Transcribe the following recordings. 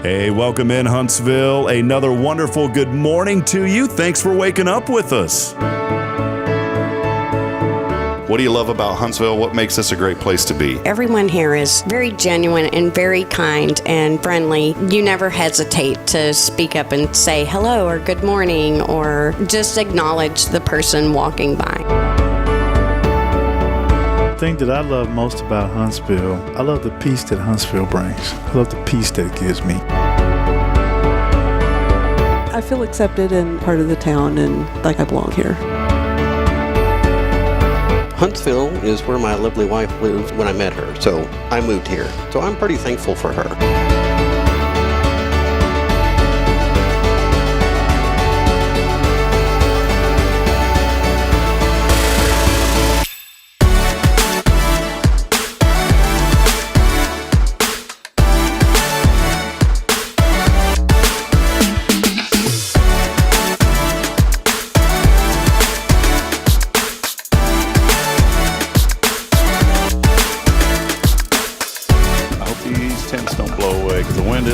Hey, welcome in Huntsville. Another wonderful good morning to you. Thanks for waking up with us. What do you love about Huntsville? What makes this a great place to be? Everyone here is very genuine and very kind and friendly. You never hesitate to speak up and say hello or good morning or just acknowledge the person walking by. The thing that I love most about Huntsville, I love the peace that Huntsville brings. I love the peace that it gives me. I feel accepted and part of the town and like I belong here. Huntsville is where my lovely wife lived when I met her, so I moved here. So I'm pretty thankful for her.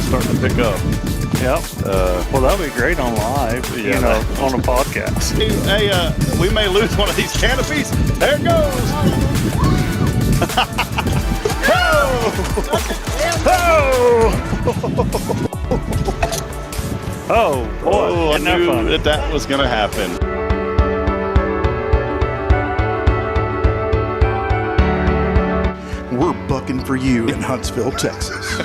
Starting to pick up. Yep. Well, that'll be great on live, on a podcast. Hey, we may lose one of these canopies. There it goes. Oh, boy. I knew that was going to happen. We're bucking for you in Huntsville, Texas.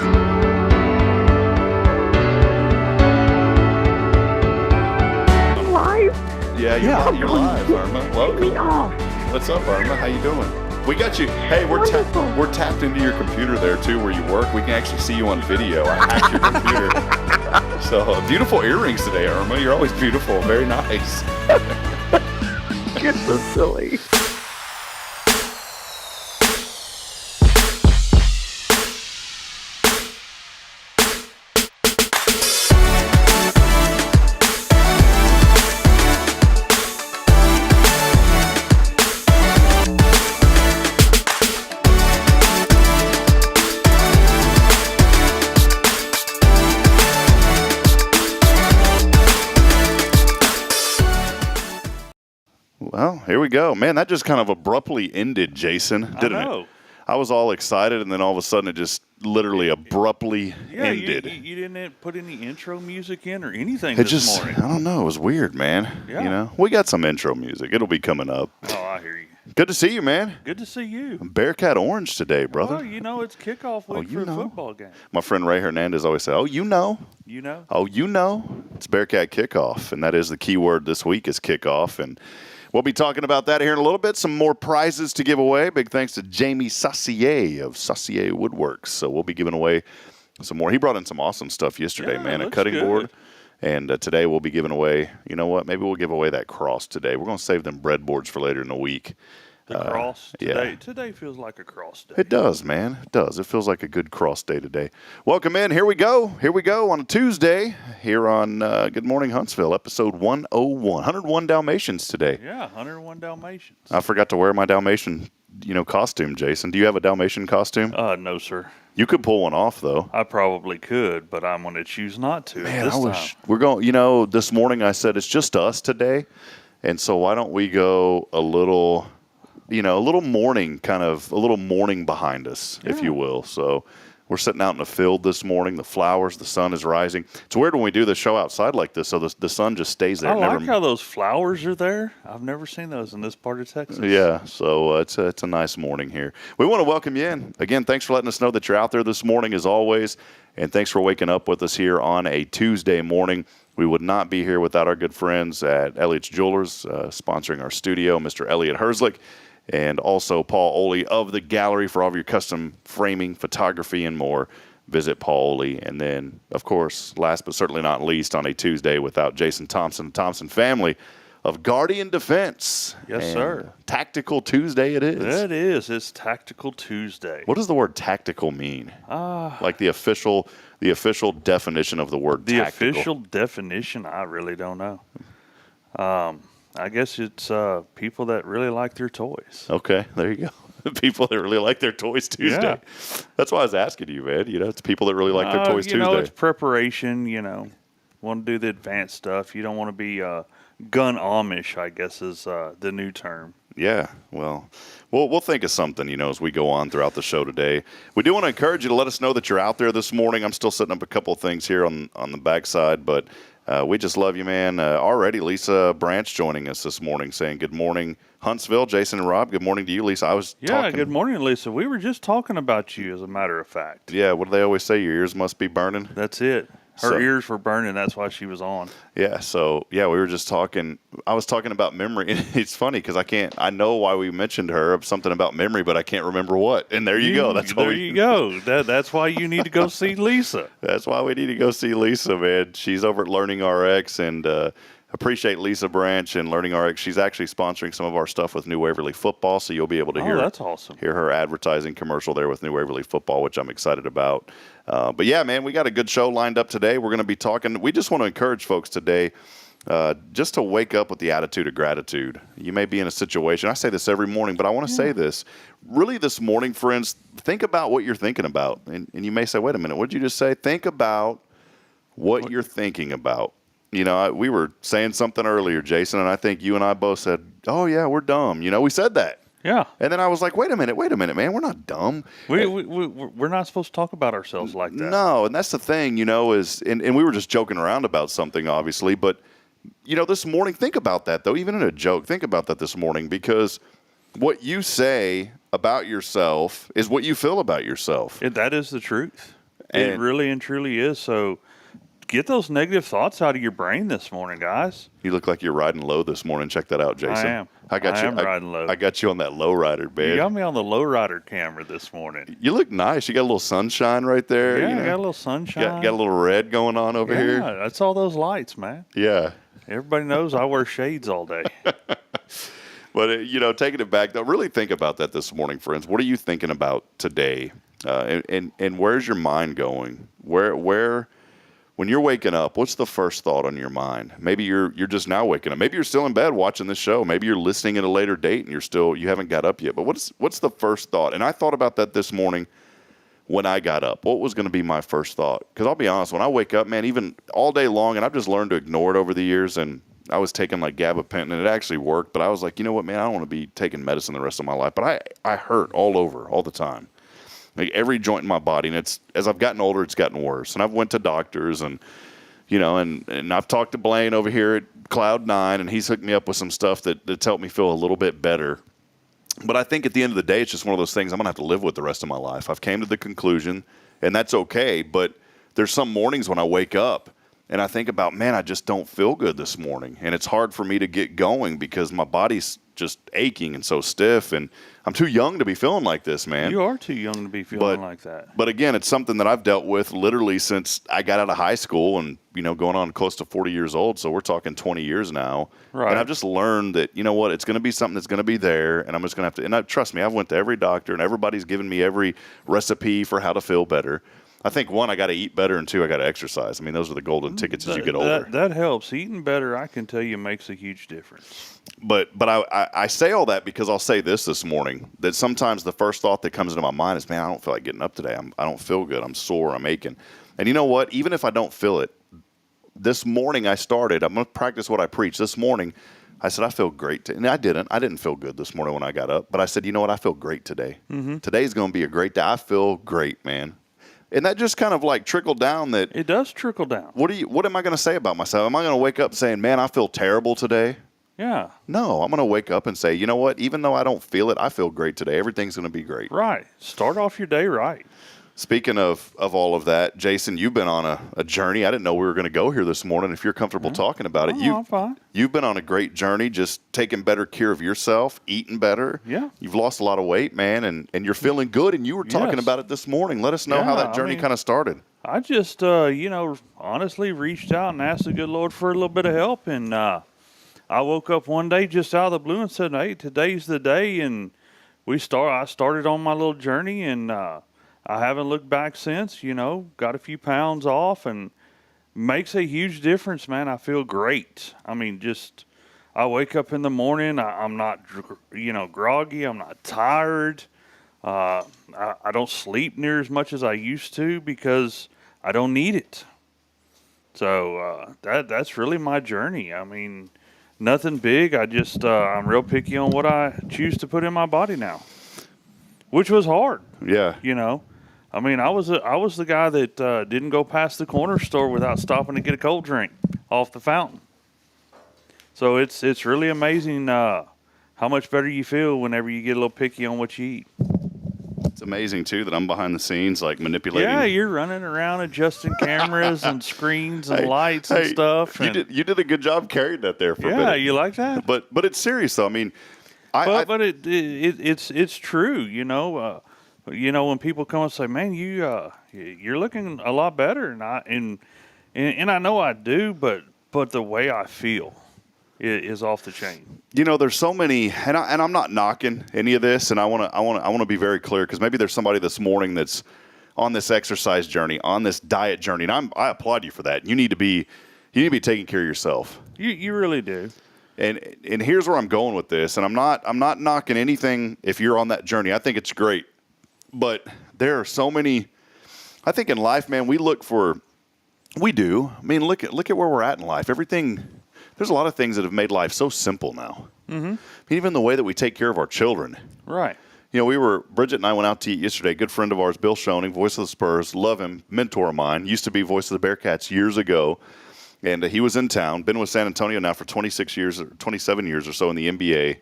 Yeah, you're live, Irma. Welcome. What's up, Irma? How you doing? We got you. Hey, we're tapped into your computer there too, where you work. We can actually see you on video. I hacked your computer. So beautiful earrings today, Irma. You're always beautiful. Very nice. You're so silly. Well, here we go. Man, that just kind of abruptly ended, Jason, didn't it? I was all excited, and then all of a sudden it just literally abruptly ended. You didn't put any intro music in or anything morning. I don't know. It was weird, man. Yeah. We got some intro music. It'll be coming up. Oh, I hear you. Good to see you, man. Good to see you. Bearcat orange today, brother. Well, it's kickoff week for a football game. My friend Ray Hernandez always said, You know? It's Bearcat kickoff, and that is the key word this week is kickoff, and we'll be talking about that here in a little bit. Some more prizes to give away. Big thanks to Jamie Saucier of Saucier Woodworks. So we'll be giving away some more. He brought in some awesome stuff yesterday, man. A cutting board. And today we'll be giving away, you know what? Maybe we'll give away that cross today. We're going to save them breadboards for later in the week. The cross today. Today feels like a cross day. It does, man. It does. It feels like a good cross day today. Welcome in. Here we go. On a Tuesday here on Good Morning Huntsville, episode 101. 101 Dalmatians today. Yeah, 101 Dalmatians. I forgot to wear my Dalmatian, costume, Jason. Do you have a Dalmatian costume? No, sir. You could pull one off, though. I probably could, but I'm going to choose not to. Man, we're going, this morning I said it's just us today. And so why don't we go a little morning behind us, if you will. So we're sitting out in the field this morning, the flowers, the sun is rising. It's weird when we do the show outside like this, so the sun just stays there. I like how those flowers are there. I've never seen those in this part of Texas. Yeah, so it's a nice morning here. We want to welcome you in. Again, thanks for letting us know that you're out there this morning as always, and thanks for waking up with us here on a Tuesday morning. We would not be here without our good friends at Elliott's Jewelers, sponsoring our studio, Mr. Elliott Herzlich. And also Paul Oley of the Gallery for all of your custom framing, photography, and more. Visit Paul Oley. And then, of course, last but certainly not least, on a Tuesday without Jason Thompson, the Thompson family of Guardian Defense. Yes, sir. Tactical Tuesday it is. It is. It's Tactical Tuesday. What does the word tactical mean? Like the official definition of the word tactical. The official definition, I really don't know. I guess it's people that really like their toys. Okay, there you go. People that really like their Toys Tuesday. Yeah. That's why I was asking you, man. It's people that really like their Toys You know, Tuesday. it's preparation, want to do the advanced stuff. You don't want to be gun Amish, I guess is the new term. Yeah, well, we'll think of something, as we go on throughout the show today. We do want to encourage you to let us know that you're out there this morning. I'm still setting up a couple of things here on the backside, but we just love you, man. Already, Lisa Branch joining us this morning saying good morning, Huntsville. Jason and Rob, good morning to you, Lisa. Good morning, Lisa. We were just talking about you, as a matter of fact. Yeah, what do they always say? Your ears must be burning? That's it. Her ears were burning. That's why she was on. Yeah. So, we were just talking. I was talking about memory. And it's funny because I know why we mentioned her, something about memory, but I can't remember what. And there you go. There you go. That's why you need to go see Lisa. That's why we need to go see Lisa, man. She's over at Learning RX, and appreciate Lisa Branch and Learning RX. She's actually sponsoring some of our stuff with New Waverly Football, so you'll be able to that's awesome. Hear her advertising commercial there with New Waverly Football, which I'm excited about. But yeah, man, we got a good show lined up today. We're going to be talking. We just want to encourage folks today just to wake up with the attitude of gratitude. You may be in a situation. I say this every morning, but I want to say this. Really this morning, friends, think about what you're thinking about. And you may say, wait a minute, what did you just say? Think about what you're thinking about. We were saying something earlier, Jason, and I think you and I both said, oh, yeah, we're dumb. We said that. Yeah. And then I was like, wait a minute, man, we're not dumb. We're not supposed to talk about ourselves like that. No, and that's the thing, and we were just joking around about something, obviously, but, this morning, think about that, though, even in a joke, think about that this morning, because what you say about yourself is what you feel about yourself. That is the truth. It really and truly is, so get those negative thoughts out of your brain this morning, guys. You look like you're riding low this morning. Check that out, Jason. I am. I am riding low. I got you on that low rider, man. You got me on the low rider camera this morning. You look nice. You got a little sunshine right there. Yeah, I got a little sunshine. Got a little red going on over here. Yeah, that's all those lights, man. Yeah. Everybody knows I wear shades all day. But, taking it back, though, really think about that this morning, friends. What are you thinking about today? And where's your mind going? Where when you're waking up, what's the first thought on your mind? Maybe you're just now waking up. Maybe you're still in bed watching this show. Maybe you're listening at a later date and you haven't got up yet. But what's the first thought? And I thought about that this morning when I got up. What was going to be my first thought? Because I'll be honest, when I wake up, man, even all day long, and I've just learned to ignore it over the years, and I was taking like gabapentin, and it actually worked. But I was like, you know what, man, I don't want to be taking medicine the rest of my life. But I hurt all over, all the time. Like every joint in my body, and as I've gotten older, it's gotten worse. And I've went to doctors, and and I've talked to Blaine over here at Cloud9, and he's hooked me up with some stuff that's helped me feel a little bit better. But I think at the end of the day, it's just one of those things I'm going to have to live with the rest of my life. I've came to the conclusion, and that's okay. But there's some mornings when I wake up, and I think about, man, I just don't feel good this morning. And it's hard for me to get going because my body's just aching and so stiff, and I'm too young to be feeling like this, man. You are too young to be feeling like that. But again, it's something that I've dealt with literally since I got out of high school and, going on close to 40 years old. So we're talking 20 years now. Right. And I've just learned that, it's going to be something that's going to be there, and I'm just going to have to, and trust me, I've went to every doctor, and everybody's given me every recipe for how to feel better. I think, one, I got to eat better, and two, I got to exercise. I mean, those are the golden tickets as you get older. That helps. Eating better, I can tell you, makes a huge difference. But I say all that because I'll say this morning, that sometimes the first thought that comes into my mind is, man, I don't feel like getting up today. I don't feel good. I'm sore. I'm aching. And you know what? Even if I don't feel it, this morning I'm going to practice what I preach. This morning, I said, I feel great. And I didn't feel good this morning when I got up. But I said, you know what? I feel great today. Mm-hmm. Today's going to be a great day. I feel great, man. And that just kind of like trickled down that. It does trickle down. What am I going to say about myself? Am I going to wake up saying, man, I feel terrible today? Yeah. No, I'm going to wake up and say, you know what? Even though I don't feel it, I feel great today. Everything's going to be great. Right. Start off your day right. Speaking of all of that, Jason, you've been on a journey. I didn't know we were going to go here this morning. If you're comfortable talking about it, I'm fine. You've been on a great journey, just taking better care of yourself, eating better. Yeah. You've lost a lot of weight, man, and you're feeling good, and you were talking about it this morning. Let us know how that journey kind of started. I just, honestly reached out and asked the good Lord for a little bit of help, and I woke up one day just out of the blue and said, hey, today's the day, and I started on my little journey, and I haven't looked back since, got a few pounds off, and makes a huge difference, man. I feel great. I mean, I wake up in the morning. I'm not, groggy. I'm not tired. I don't sleep near as much as I used to because I don't need it. So that's really my journey. I mean, nothing big. I just I'm real picky on what I choose to put in my body now, which was hard. Yeah. I mean, I was the guy that didn't go past the corner store without stopping to get a cold drink off the fountain. So it's really amazing how much better you feel whenever you get a little picky on what you eat. It's amazing, too, that I'm behind the scenes, like, manipulating. Yeah, you're running around adjusting cameras and screens and lights and stuff. You did a good job carrying that there for a minute. Yeah, you like that? But it's serious, though. I mean, it's true, when people come and say, "Man, you're looking a lot better," and I know I do, but the way I feel is off the chain. There's so many, and I'm not knocking any of this, and I want to be very clear, because maybe there's somebody this morning that's on this exercise journey, on this diet journey, and I applaud you for that. You need to be taking care of yourself. You really do. And here's where I'm going with this, and I'm not knocking anything if you're on that journey. I think it's great. But there are so many, I think in life, man, we do. I mean, look at where we're at in life. There's a lot of things that have made life so simple now. Mm-hmm. I mean, even the way that we take care of our children. Right. Bridget and I went out to eat yesterday. A good friend of ours, Bill Schoening, voice of the Spurs, love him, mentor of mine, used to be voice of the Bearcats years ago. And he was in town, been with San Antonio now for 27 years or so in the NBA.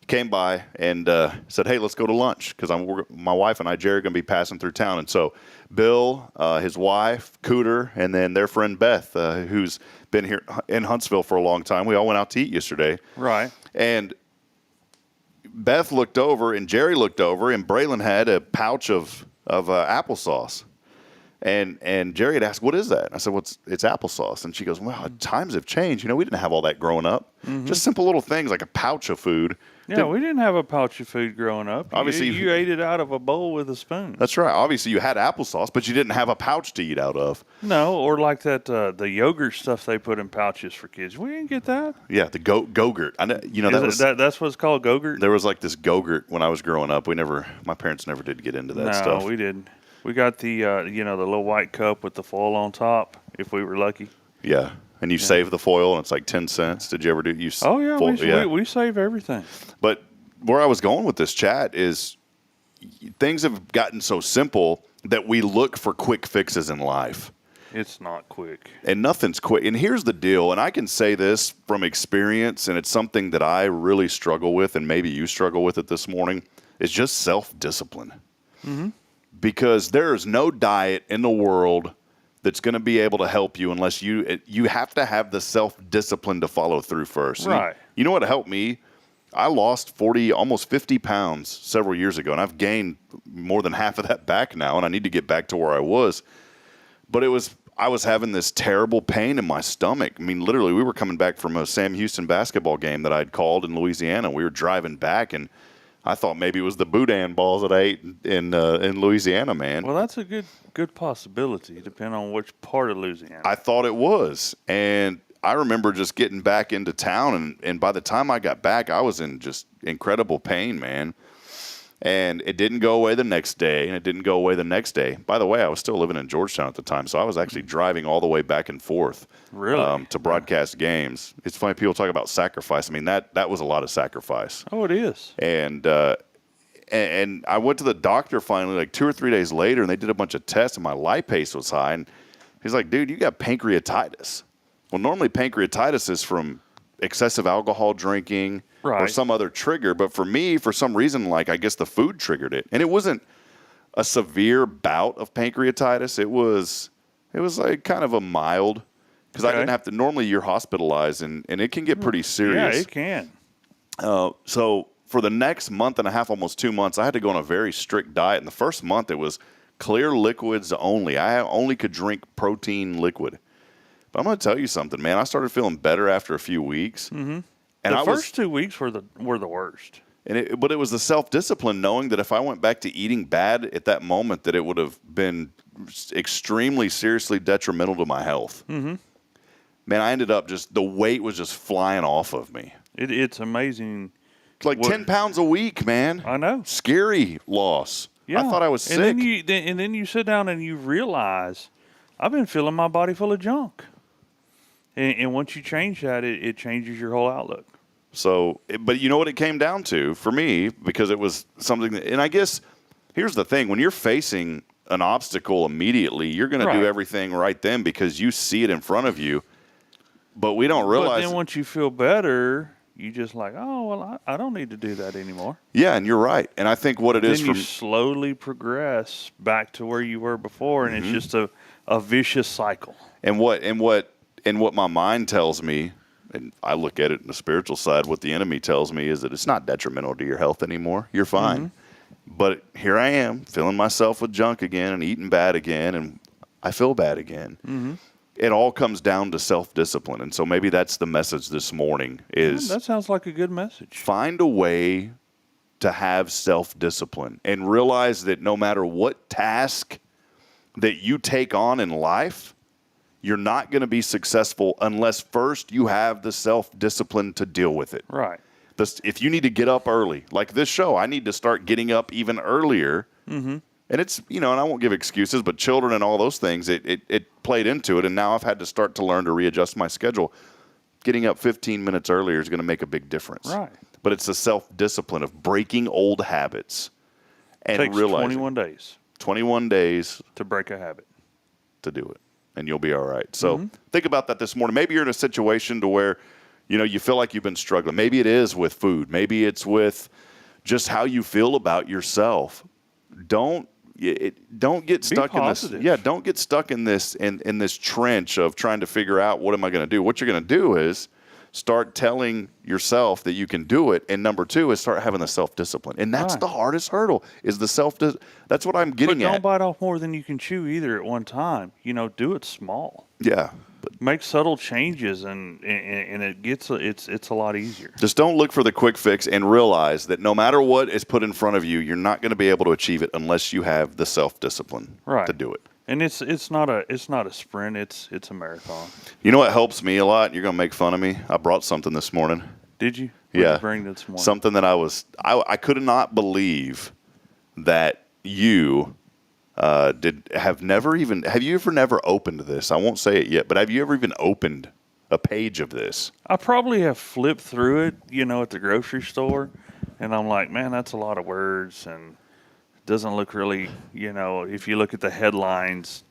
Came by and said, "Hey, let's go to lunch," because my wife and I, Jerry, are going to be passing through town. And so Bill, his wife, Cooter, and then their friend Beth, who's been here in Huntsville for a long time, we all went out to eat yesterday. Right. And Beth looked over, and Jerry looked over, and Braylon had a pouch of applesauce. And Jerry had asked, "What is that?" And I said, "Well, it's applesauce." And she goes, "Well, times have changed. We didn't have all that growing up. Mm-hmm. Just simple little things like a pouch of food." Yeah, we didn't have a pouch of food growing up. Obviously, you ate it out of a bowl with a spoon. That's right. Obviously, you had applesauce, but you didn't have a pouch to eat out of. No, or like that the yogurt stuff they put in pouches for kids. We didn't get that. Yeah, the Go-Gurt. I know, that's what's called Go-Gurt. There was like this Go-Gurt when I was growing up. My parents never did get into that stuff. No, we didn't. We got the the little white cup with the foil on top, if we were lucky. Yeah. And you save the foil, and it's like 10 cents. Did you ever do? We save everything. But where I was going with this chat is things have gotten so simple that we look for quick fixes in life. It's not quick. And nothing's quick. And here's the deal, and I can say this from experience, and it's something that I really struggle with, and maybe you struggle with it this morning, is just self-discipline. Mm-hmm. Because there is no diet in the world that's going to be able to help you unless you have to have the self-discipline to follow through first. Right. You know what helped me? I lost 40, almost 50 pounds several years ago, and I've gained more than half of that back now, and I need to get back to where I was. But I was having this terrible pain in my stomach. I mean, literally, we were coming back from a Sam Houston basketball game that I'd called in Louisiana. We were driving back, and I thought maybe it was the boudin balls that I ate in Louisiana, man. Well, that's a good possibility, depending on which part of Louisiana. I thought it was, and I remember just getting back into town, and by the time I got back, I was in just incredible pain, man. And it didn't go away the next day, and it didn't go away the next day. By the way, I was still living in Georgetown at the time, so I was actually driving all the way back and forth to broadcast games. It's funny, people talk about sacrifice. I mean, that was a lot of sacrifice. Oh, it is. And I went to the doctor finally like 2 or 3 days later, and they did a bunch of tests, and my lipase was high. And he's like, "Dude, you got pancreatitis." Well, normally pancreatitis is from excessive alcohol drinking or some other trigger. But for me, for some reason, like I guess the food triggered it. And it wasn't a severe bout of pancreatitis. It was like kind of a mild, because I didn't have to. Normally you're hospitalized, and it can get pretty serious. Yeah, it can. So for the next month and a half, almost 2 months, I had to go on a very strict diet. And the first month it was clear liquids only. I only could drink protein liquid. But I'm going to tell you something, man. I started feeling better after a few weeks. Mm-hmm. And the first 2 weeks were the worst. But it was the self-discipline, knowing that if I went back to eating bad at that moment, that it would have been extremely seriously detrimental to my health. Mm-hmm. Man, I ended up the weight was just flying off of me. It's amazing. It's like 10 pounds a week, man. I know. Scary loss. Yeah. I thought I was sick. And then you sit down and you realize I've been filling my body full of junk. And once you change that, it changes your whole outlook. So, but you know what it came down to for me, because it was something that, and I guess here's the thing, when you're facing an obstacle immediately, you're going to do everything right then because you see it in front of you, but we don't realize. But then once you feel better, you just like, oh, well, I don't need to do that anymore. Yeah, and you're right. And I think what it is then you slowly progress back to where you were before, and it's just a vicious cycle. And what my mind tells me, and I look at it in the spiritual side, what the enemy tells me is that it's not detrimental to your health anymore. You're fine. But here I am, filling myself with junk again and eating bad again, and I feel bad again. It all comes down to self-discipline. And so maybe that's the message this morning is that sounds like a good message. Find a way to have self-discipline and realize that no matter what task that you take on in life, you're not going to be successful unless first you have the self-discipline to deal with it. Right. If you need to get up early, like this show, I need to start getting up even earlier. And it's, and I won't give excuses, but children and all those things, it played into it. And now I've had to start to learn to readjust my schedule. Getting up 15 minutes earlier is going to make a big difference. Right. But it's the self-discipline of breaking old habits and takes realizing 21 days. 21 days to break a habit. To do it. And you'll be all right. So think about that this morning. Maybe you're in a situation to where, you feel like you've been struggling. Maybe it is with food. Maybe it's with just how you feel about yourself. Don't get stuck in this. Yeah, don't get stuck in this in this trench of trying to figure out what am I going to do. What you're going to do is start telling yourself that you can do it. And number two is start having the self-discipline. And that's the hardest hurdle is the that's what I'm getting at. But don't bite off more than you can chew either at one time. Do it small. Yeah. Make subtle changes and it's a lot easier. Just don't look for the quick fix and realize that no matter what is put in front of you, you're not going to be able to achieve it unless you have the self-discipline to do it. And it's not a sprint, it's a marathon. You know what helps me a lot? You're going to make fun of me. I brought something this morning. Did you? What Yeah. did you bring this morning? Something that I could not believe that you have you ever never opened this? I won't say it yet, but have you ever even opened a page of this? I probably have flipped through it, at the grocery store, and I'm like, man, that's a lot of words, and it doesn't look really, if you look at the headlines,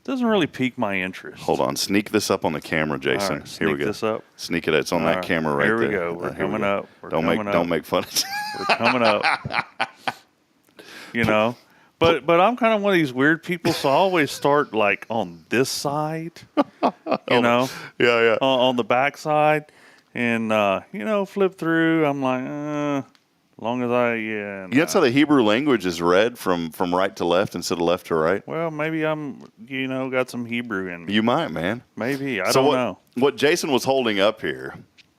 it doesn't really pique my interest. Hold on, sneak this up on the camera, Jason. All right, sneak Here we go. this up. Sneak it. It's on that camera right there. Here we go. We're coming up. Don't make fun of it. We're coming up. But I'm kind of one of these weird people, so I always start like on this side, Yeah. on the back side, and flip through. I'm like, as long as That's how the Hebrew language is read from right to left instead of left to right. Well, maybe I'm got some Hebrew in me. You might, man. Maybe I don't know. What Jason was holding up here,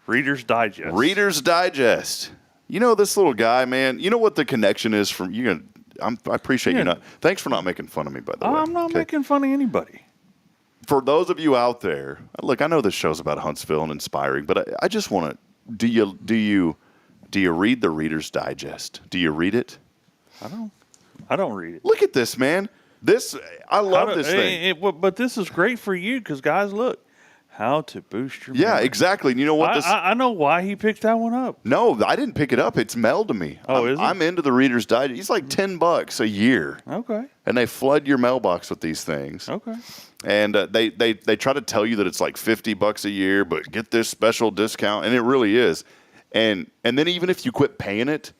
Reader's Digest. Reader's Digest. This little guy, man. You know what the connection is from you? I appreciate you not. Thanks for not making fun of me, by the way. I'm not making fun of anybody. For those of you out there, look, I know this show's about Huntsville and inspiring, but I just want to. Do you read the Reader's Digest? Do you read it? I don't read it. Look at this, man. I love this thing. But this is great for you because, guys, look. How to boost your memory. Exactly. And you know what? I know why he picked that one up. No, I didn't pick it up. It's mailed to me. Is it? I'm into the Reader's Digest. It's like $10 a year. Okay. And they flood your mailbox with these things. Okay. And they try to tell you that it's like $50 a year, but get this special discount, and it really is. And then even if you quit paying it,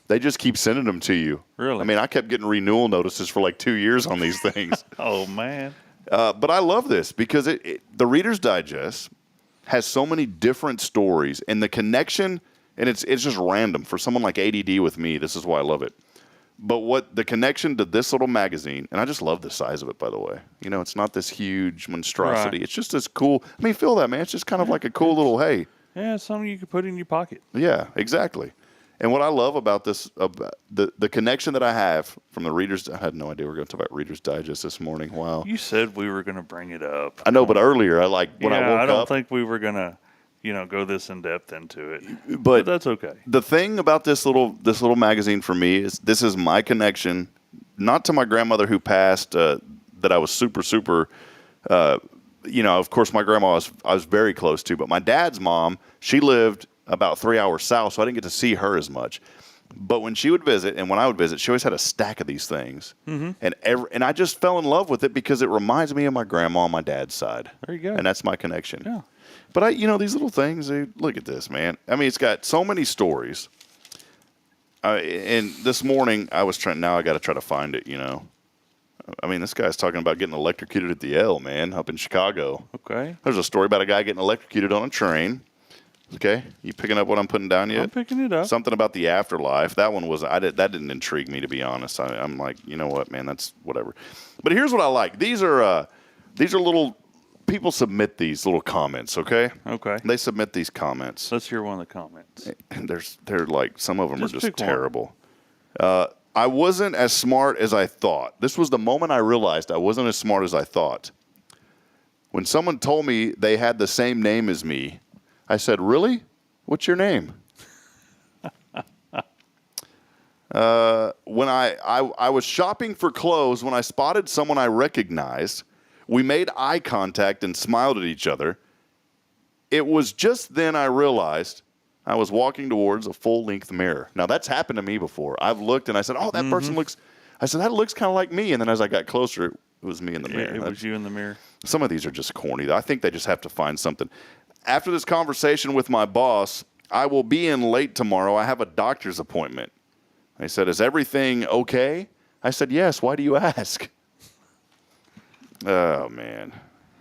they just keep sending them to you. Really? I mean, I kept getting renewal notices for like 2 years on these things. Oh, man. But I love this because the Reader's Digest has so many different stories, and the connection, and it's just random. For someone like ADD with me, this is why I love it. But what the connection to this little magazine, and I just love the size of it, by the way. It's not this huge monstrosity. Right. It's just this cool. I mean, feel that, man. It's just kind of like a cool little, hey. Yeah, it's something you could put in your pocket. Yeah, exactly. And what I love about this, the connection that I have from the Reader's, I had no idea we were going to talk about Reader's Digest this morning. Wow. You said we were going to bring it up. I know, but earlier, when I woke up. I don't think we were going to, go this in depth into it. But that's okay. The thing about this little magazine for me is this is my connection, not to my grandmother who passed, that I was super, of course my grandma I was very close to, but my dad's mom, she lived about 3 hours south, so I didn't get to see her as much. But when she would visit and when I would visit, she always had a stack of these things. Mm-hmm. And I just fell in love with it because it reminds me of my grandma on my dad's side. There you go. And that's my connection. Yeah. But these little things, look at this, man. I mean, it's got so many stories. And this morning I got to try to find it, I mean, this guy's talking about getting electrocuted at the L, man, up in Chicago. Okay. There's a story about a guy getting electrocuted on a train. Okay, you picking up what I'm putting down yet? I'm picking it up. Something about the afterlife. That one that didn't intrigue me, to be honest. I'm like, you know what, man, that's whatever. But here's what I like. These are little people submit these little comments. Okay. Okay. They submit these comments. Let's hear one of the comments. And they're like, some of them are just pick terrible. I wasn't as smart as I thought. This was the moment I realized I wasn't as smart as I thought. When someone told me they had the same name as me, I said, really? What's your name? When I was shopping for clothes, when I spotted someone I recognized, we made eye contact and smiled at each other. It was just then I realized I was walking towards a full-length mirror. Now, that's happened to me before. I've looked and I said, oh, that person looks, I said, that looks kind of like me. And then as I got closer, it was me in the mirror. It was you in the mirror. Some of these are just corny. I think they just have to find something. After this conversation with my boss, I will be in late tomorrow. I have a doctor's appointment. He said, is everything okay? I said, yes. Why do you ask? Oh, man.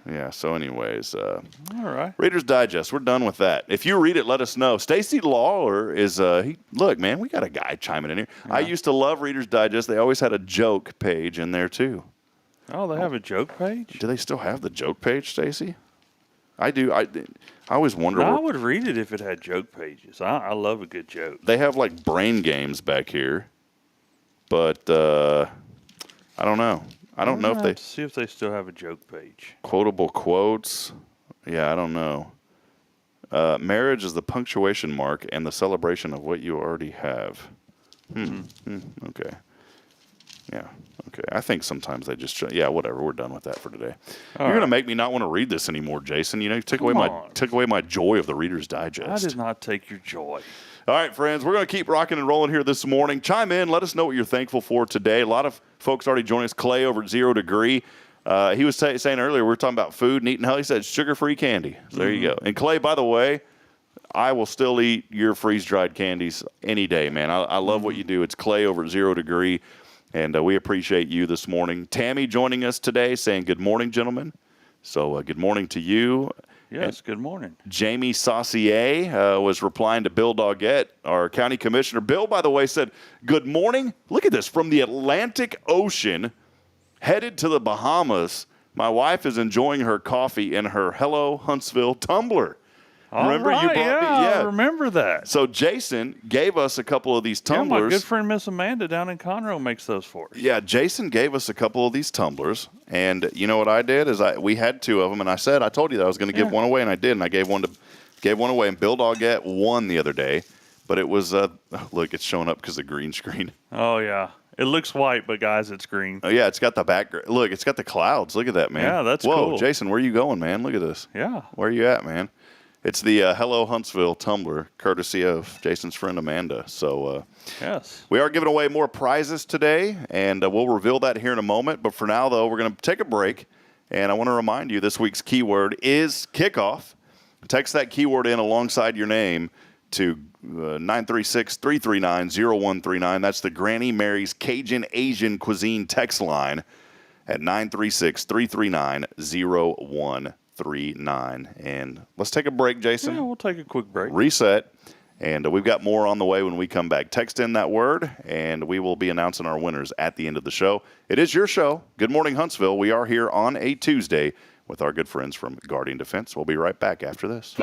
Yeah, so anyways. All right. Reader's Digest, we're done with that. If you read it, let us know. Stacy Lawler is, look, man, we got a guy chiming in here. Yeah. I used to love Reader's Digest. They always had a joke page in there, too. Oh, they have a joke page? Do they still have the joke page, Stacy? I do. I always wonder. I would read it if it had joke pages. I love a good joke. They have like brain games back here, but I don't know. I don't know if they see if they still have a joke page. Quotable quotes. Yeah, I don't know. Marriage is the punctuation mark and the celebration of what you already have. Okay. Yeah. Okay. I think sometimes they just whatever. We're done with that for today. You're gonna make me not want to read this anymore, Jason. You took away my joy of the Reader's Digest. I did not take your joy. All right, friends, we're going to keep rocking and rolling here this morning. Chime in. Let us know what you're thankful for today. A lot of folks already joined us. Clay over at 0 Degree. He was saying earlier, we were talking about food and eating healthy. He said sugar-free candy. So there you go. And Clay, by the way, I will still eat your freeze-dried candies any day, man. I love what you do. It's Clay over at 0 Degree, and we appreciate you this morning. Tammy joining us today saying good morning, gentlemen. So good morning to you. Yes, good morning. Jamie Saucier was replying to Bill Doggett, our county commissioner. Bill, by the way, said, good morning. Look at this. From the Atlantic Ocean, headed to the Bahamas, my wife is enjoying her coffee in her Hello Huntsville tumbler. Remember you brought me? Yeah, I remember that. So Jason gave us a couple of these tumblers. Yeah, my good friend Miss Amanda down in Conroe makes those for us. Yeah, Jason gave us a couple of these tumblers, and you know what I did is we had two of them, and I told you that I was going to give one away, and I did, and I gave one away, and Bill Doggett won the other day, but it was look, it's showing up because of the green screen. Oh yeah. It looks white, but guys, it's green. Oh yeah, it's got the background. Look, it's got the clouds. Look at that, man. Yeah, that's cool. Whoa, Jason, where are you going, man? Look at this. Yeah. Where are you at, man? It's the Hello Huntsville tumbler, courtesy of Jason's friend Amanda. So yes, we are giving away more prizes today, and we'll reveal that here in a moment. But for now, though, we're going to take a break, and I want to remind you this week's keyword is kickoff. Text that keyword in alongside your name to 936-339-0139. That's the Granny Mary's Cajun Asian Cuisine text line at 936-339-0139. And let's take a break, Jason. Yeah, we'll take a quick break. Reset. And we've got more on the way when we come back. Text in that word, and we will be announcing our winners at the end of the show. It is your show. Good morning, Huntsville. We are here on a Tuesday with our good friends from Guardian Defense. We'll be right back after this.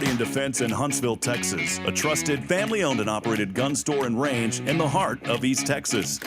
Guardian Defense in Huntsville, Texas, a trusted family-owned and operated gun store and range in the heart of East Texas.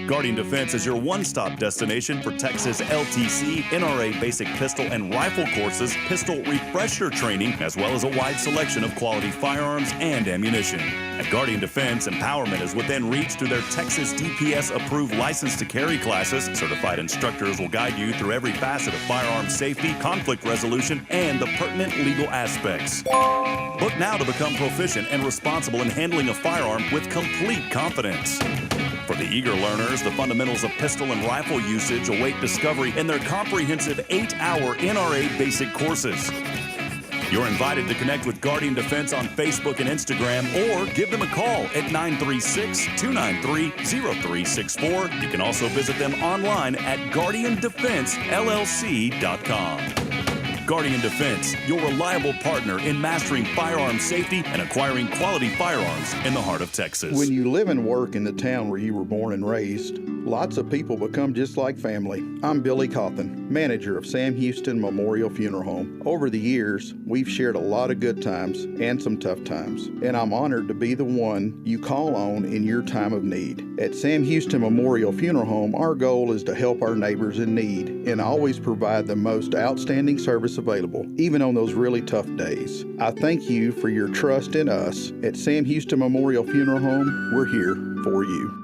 Guardian Defense is your one-stop destination for Texas LTC, NRA basic pistol and rifle courses, pistol refresher training, as well as a wide selection of quality firearms and ammunition. At Guardian Defense, empowerment is within reach through their Texas DPS-approved license to carry classes. Certified instructors will guide you through every facet of firearm safety, conflict resolution, and the pertinent legal aspects. Book now to become proficient and responsible in handling a firearm with complete confidence. For the eager learners, the fundamentals of pistol and rifle usage await discovery in their comprehensive 8-hour NRA basic courses. You're invited to connect with Guardian Defense on Facebook and Instagram, or give them a call at 936-293-0364. You can also visit them online at guardiandefensellc.com. Guardian Defense, your reliable partner in mastering firearm safety and acquiring quality firearms in the heart of Texas. When you live and work in the town where you were born and raised, lots of people become just like family. I'm Billy Cawthon, manager of Sam Houston Memorial Funeral Home. Over the years, we've shared a lot of good times and some tough times, and I'm honored to be the one you call on in your time of need. At Sam Houston Memorial Funeral Home, our goal is to help our neighbors in need and always provide the most outstanding service available, even on those really tough days. I thank you for your trust in us. At Sam Houston Memorial Funeral Home, we're here for you.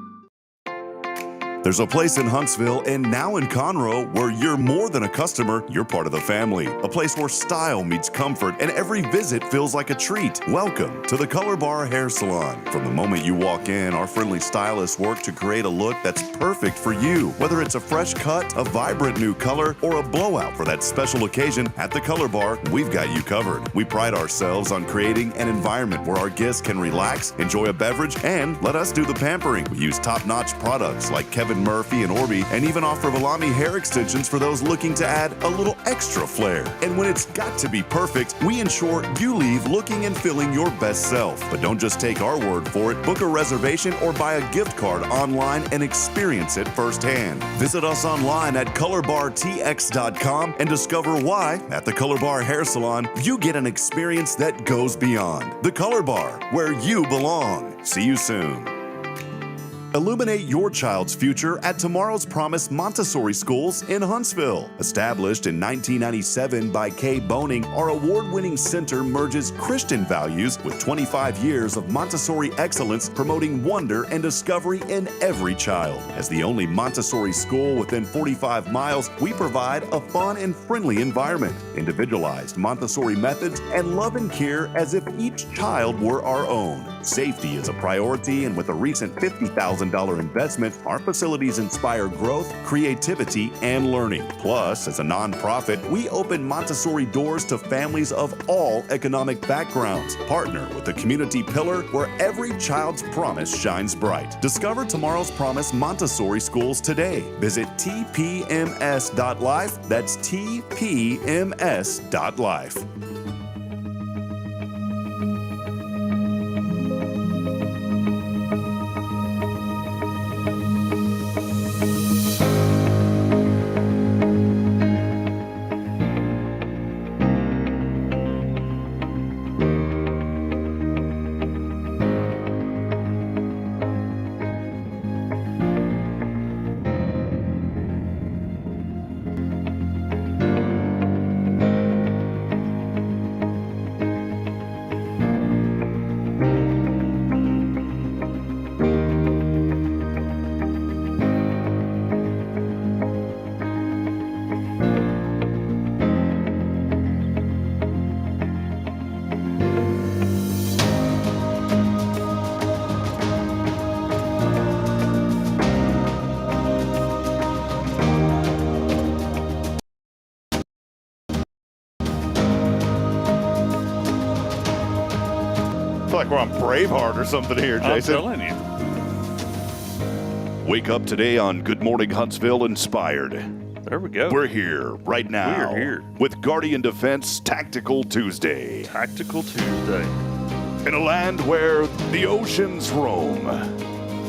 There's a place in Huntsville and now in Conroe where you're more than a customer, you're part of the family. A place where style meets comfort and every visit feels like a treat. Welcome to the Color Bar Hair Salon. From the moment you walk in, our friendly stylists work to create a look that's perfect for you. Whether it's a fresh cut, a vibrant new color, or a blowout for that special occasion, at the Color Bar, we've got you covered. We pride ourselves on creating an environment where our guests can relax, enjoy a beverage, and let us do the pampering. We use top-notch products like Kevin Murphy and Orby, and even offer Valami hair extensions for those looking to add a little extra flair. And when it's got to be perfect, we ensure you leave looking and feeling your best self. But don't just take our word for it. Book a reservation or buy a gift card online and experience it firsthand. Visit us online at colorbartx.com and discover why, at the Color Bar Hair Salon, you get an experience that goes beyond. The Color Bar, where you belong. See you soon. Illuminate your child's future at Tomorrow's Promise Montessori Schools in Huntsville. Established in 1997 by Kay Boning, our award-winning center merges Christian values with 25 years of Montessori excellence, promoting wonder and discovery in every child. As the only Montessori school within 45 miles, we provide a fun and friendly environment, individualized Montessori methods, and love and care as if each child were our own. Safety is a priority, and with a recent $50,000 investment, our facilities inspire growth, creativity, and learning. Plus, as a nonprofit, we open Montessori doors to families of all economic backgrounds. Partner with the community pillar where every child's promise shines bright. Discover Tomorrow's Promise Montessori Schools today. Visit tpms.life. That's tpms.life. Like we're on Braveheart or something here, Jason. I'm telling you. Wake up today on Good Morning Huntsville Inspired. There we go. We're here right now. We're here. With Guardian Defense Tactical Tuesday. Tactical Tuesday. In a land where the oceans roam,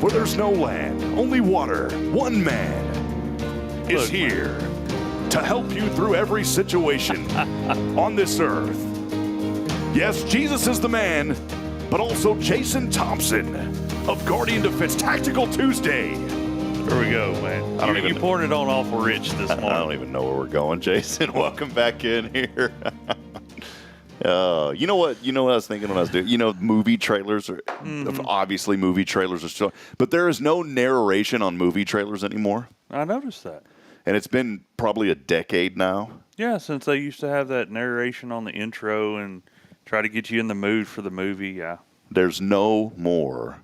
where there's no land, only water, one man is Look, here to help you through every situation on this earth. Yes, Jesus is the man, but also Jason Thompson of Guardian Defense Tactical Tuesday. Here we go, man. You poured it on awful rich this morning. I don't even know where we're going, Jason. Welcome back in here. You know what? You know what I was thinking when I was doing. You know, movie trailers are obviously movie trailers are still, but there is no narration on movie trailers anymore. I noticed that, and it's been probably a decade now. Yeah, since they used to have that narration on the intro and try to get you in the mood for the movie. Yeah, there's no more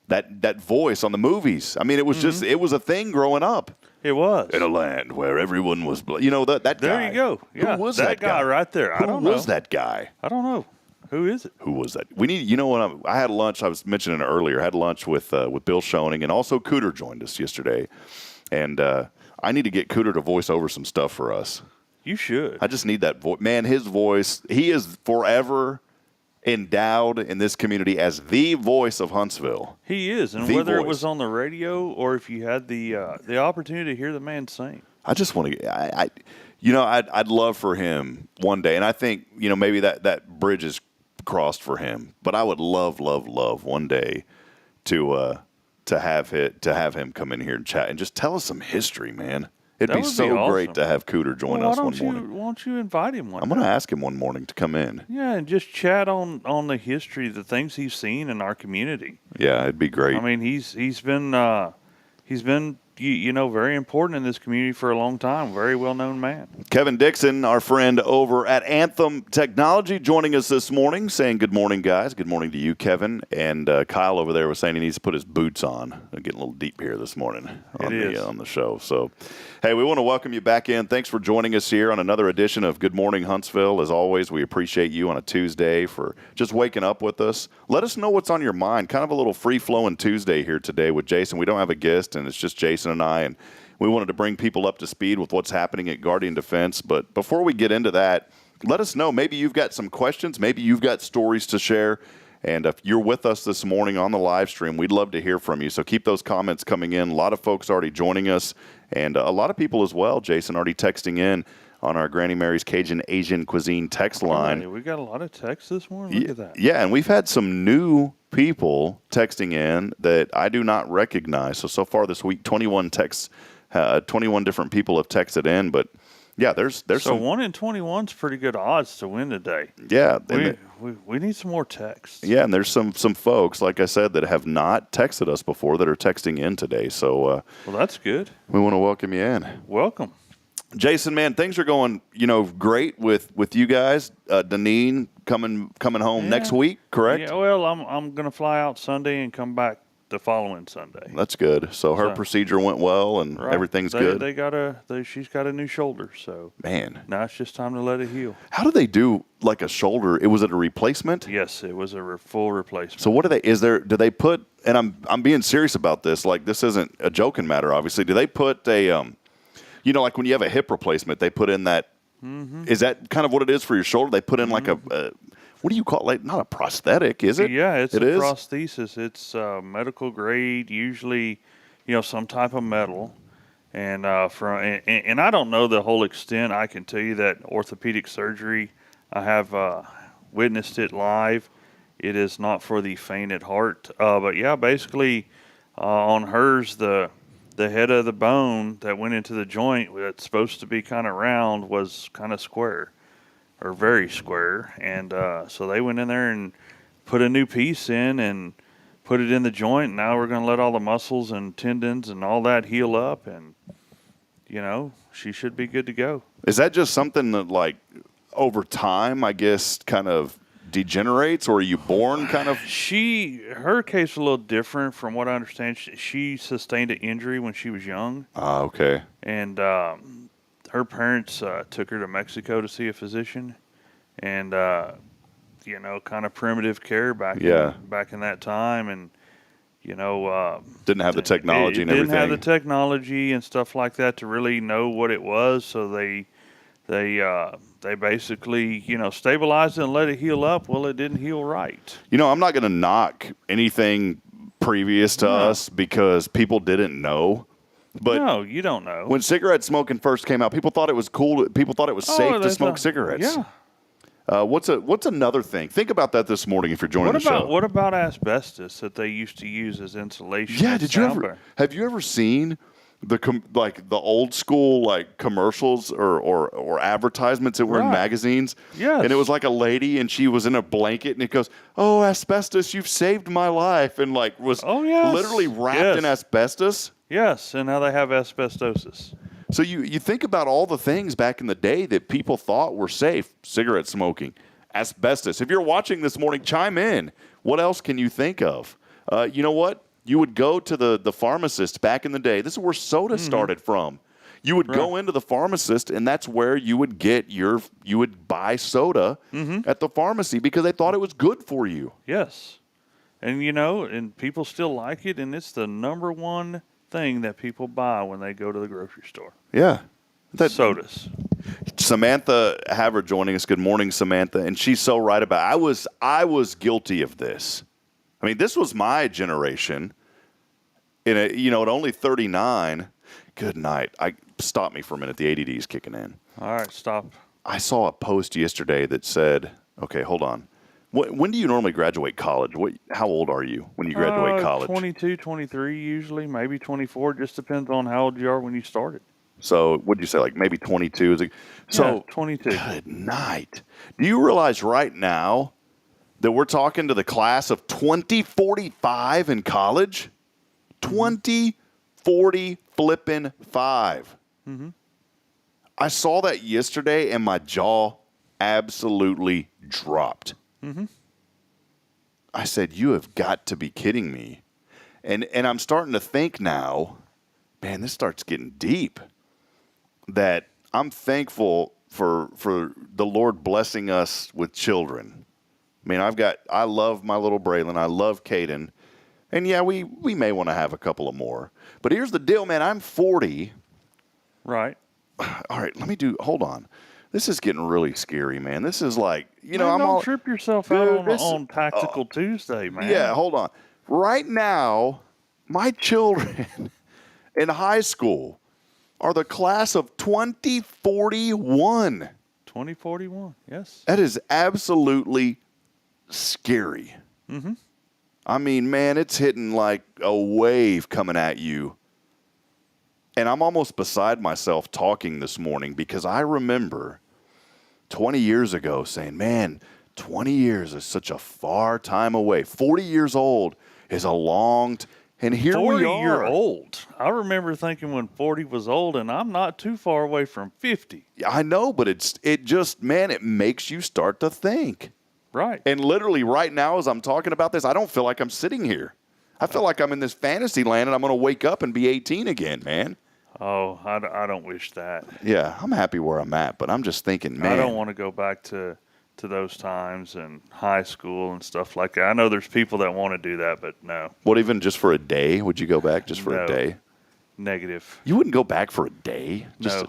that voice on the movies. I mean, it was just it was a thing growing up. It was. In a land where everyone was, you know, that guy. There you go. Yeah, who was that guy right there? I don't know. Who was that guy? I don't know. Who is it? Who was that? We need, you know what? I had lunch. I was mentioning it earlier. I had lunch with Bill Schoening, and also Cooter joined us yesterday. And I need to get Cooter to voice over some stuff for us. You should. I just need that voice. Man, his voice. He is forever endowed in this community as the voice of Huntsville. He is, and whether it was on the radio or if you had the opportunity to hear the man sing. I just want to, I'd love for him one day, and I think, you know, maybe that bridge is crossed for him. But I would love one day to have him come in here and chat and just tell us some history, man. It'd be so awesome. Great to have Cooter join us one morning. Why don't you invite him one I'm going to ask him one morning to come in. Yeah, and just chat on the history, the things he's seen in our community. Yeah, it'd be great. I mean, he's been very important in this community for a long time. Very well-known man. Kevin Dixon, our friend over at Anthem Technology, joining us this morning, saying good morning, guys. Good morning to you, Kevin. And Kyle over there was saying he needs to put his boots on. I'm getting a little deep here this morning on the show. So, hey, we want to welcome you back in. Thanks for joining us here on another edition of Good Morning Huntsville. As always, we appreciate you on a Tuesday for just waking up with us. Let us know what's on your mind. Kind of a little free-flowing Tuesday here today with Jason. We don't have a guest, and it's just Jason and I, and we wanted to bring people up to speed with what's happening at Guardian Defense. But before we get into that, let us know. Maybe you've got some questions. Maybe you've got stories to share. And if you're with us this morning on the live stream, we'd love to hear from you. So keep those comments coming in. A lot of folks already joining us, and a lot of people as well, Jason, already texting in on our Granny Mary's Cajun Asian Cuisine text line. Hey, we got a lot of texts this morning. Look at that. Yeah, and we've had some new people texting in that I do not recognize. So far this week, 21 texts, 21 different people have texted in, but yeah, there's so some. 1 in 21 is pretty good odds to win today. Yeah, we need some more texts. Yeah, and there's some folks, like I said, that have not texted us before that are texting in today. So well, that's good. We want to welcome you in. Welcome, Jason. Man, things are going great with you guys. Deneen coming home next week, correct? Yeah. Well, I'm going to fly out Sunday and come back the following Sunday. That's good. So her procedure went well, and everything's good. She's got a new shoulder, so man, now it's just time to let it heal. How do they do like a shoulder? Was it a replacement? Yes, it was a full replacement. So what do they put? And I'm being serious about this. Like, this isn't a joking matter. Obviously, do they put a like when you have a hip replacement, they put in that. Mm-hmm. Is that kind of what it is for your shoulder? They put in like a what do you call it? Like, not a prosthetic, is it? Yeah, it's a prosthesis. It's medical grade, usually, some type of metal. And and I don't know the whole extent. I can tell you that orthopedic surgery, I have witnessed it live. It is not for the faint at heart. But yeah, basically, on hers, the head of the bone that went into the joint that's supposed to be kind of round was kind of square. Or very square, and so they went in there and put a new piece in and put it in the joint. Now we're going to let all the muscles and tendons and all that heal up, and she should be good to go. Is that just something that, like, over time, I guess, kind of degenerates, or are you born kind of? Her case is a little different from what I understand. She sustained an injury when she was young. Ah, okay. And her parents took her to Mexico to see a physician, and kind of primitive care back in that time, and didn't have the technology and everything. Didn't have the technology and stuff like that to really know what it was. So they basically stabilized it and let it heal up. Well, it didn't heal right. I'm not going to knock anything previous to us because people didn't know. But no, you don't know. When cigarette smoking first came out, people thought it was cool. People thought it was safe to smoke cigarettes. Yeah. What's another thing? Think about that this morning if you're joining the show. What about asbestos that they used to use as insulation? Yeah, have you ever seen the old school commercials or advertisements that were in magazines? Yes. And it was like a lady and she was in a blanket and it goes, "Oh, asbestos, you've saved my life," and was literally wrapped in asbestos. Yes, and now they have asbestosis. So you think about all the things back in the day that people thought were safe: cigarette smoking, asbestos. If you're watching this morning, chime in. What else can you think of? You know what? You would go to the pharmacist back in the day. This is where soda started from. You would go into the pharmacist, and that's where you would buy soda at the pharmacy because they thought it was good for you. Yes. And, and people still like it, and it's the number one thing that people buy when they go to the grocery store. Yeah. Sodas. Samantha Haver joining us. Good morning, Samantha. And she's so right about it. I was guilty of this. I mean, this was my generation. At only 39. Good night. Stop me for a minute. The ADD is kicking in. All right, stop. I saw a post yesterday that said, okay, hold on. When do you normally graduate college? How old are you when you graduate college? 22, 23 usually, maybe 24. Just depends on how old you are when you started. So what did you say, maybe 22? Yeah, 22. Good night. Do you realize right now that we're talking to the class of 2045 in college? 2040 flipping 5. Mm-hmm. I saw that yesterday and my jaw absolutely dropped. Mm-hmm. I said, you have got to be kidding me. And I'm starting to think now, man, this starts getting deep, that I'm thankful for the Lord blessing us with children. I mean, I love my little Braylon. I love Caden. And yeah, we may want to have a couple of more. But here's the deal, man. I'm 40. Right. All right, hold on. This is getting really scary, man. This is don't trip yourself out on Tactical Tuesday, man. Yeah, hold on. Right now, my children in high school are the class of 2041. 2041, yes. That is absolutely scary. Mm-hmm. I mean, man, it's hitting like a wave coming at you. And I'm almost beside myself talking this morning because I remember 20 years ago saying, man, 20 years is such a far time away. 40 years old is a long and here we are. 40-year-old. I remember thinking when 40 was old, and I'm not too far away from 50. I know, but it makes you start to think. Right. And literally right now as I'm talking about this, I don't feel like I'm sitting here. I feel like I'm in this fantasy land and I'm going to wake up and be 18 again, man. Oh, I don't wish that. Yeah, I'm happy where I'm at, but I'm just thinking, man. I don't want to go back to those times and high school and stuff like that. I know there's people that want to do that, but no. What, even just for a day? Would you go back just for a day? Negative. You wouldn't go back for a day? No.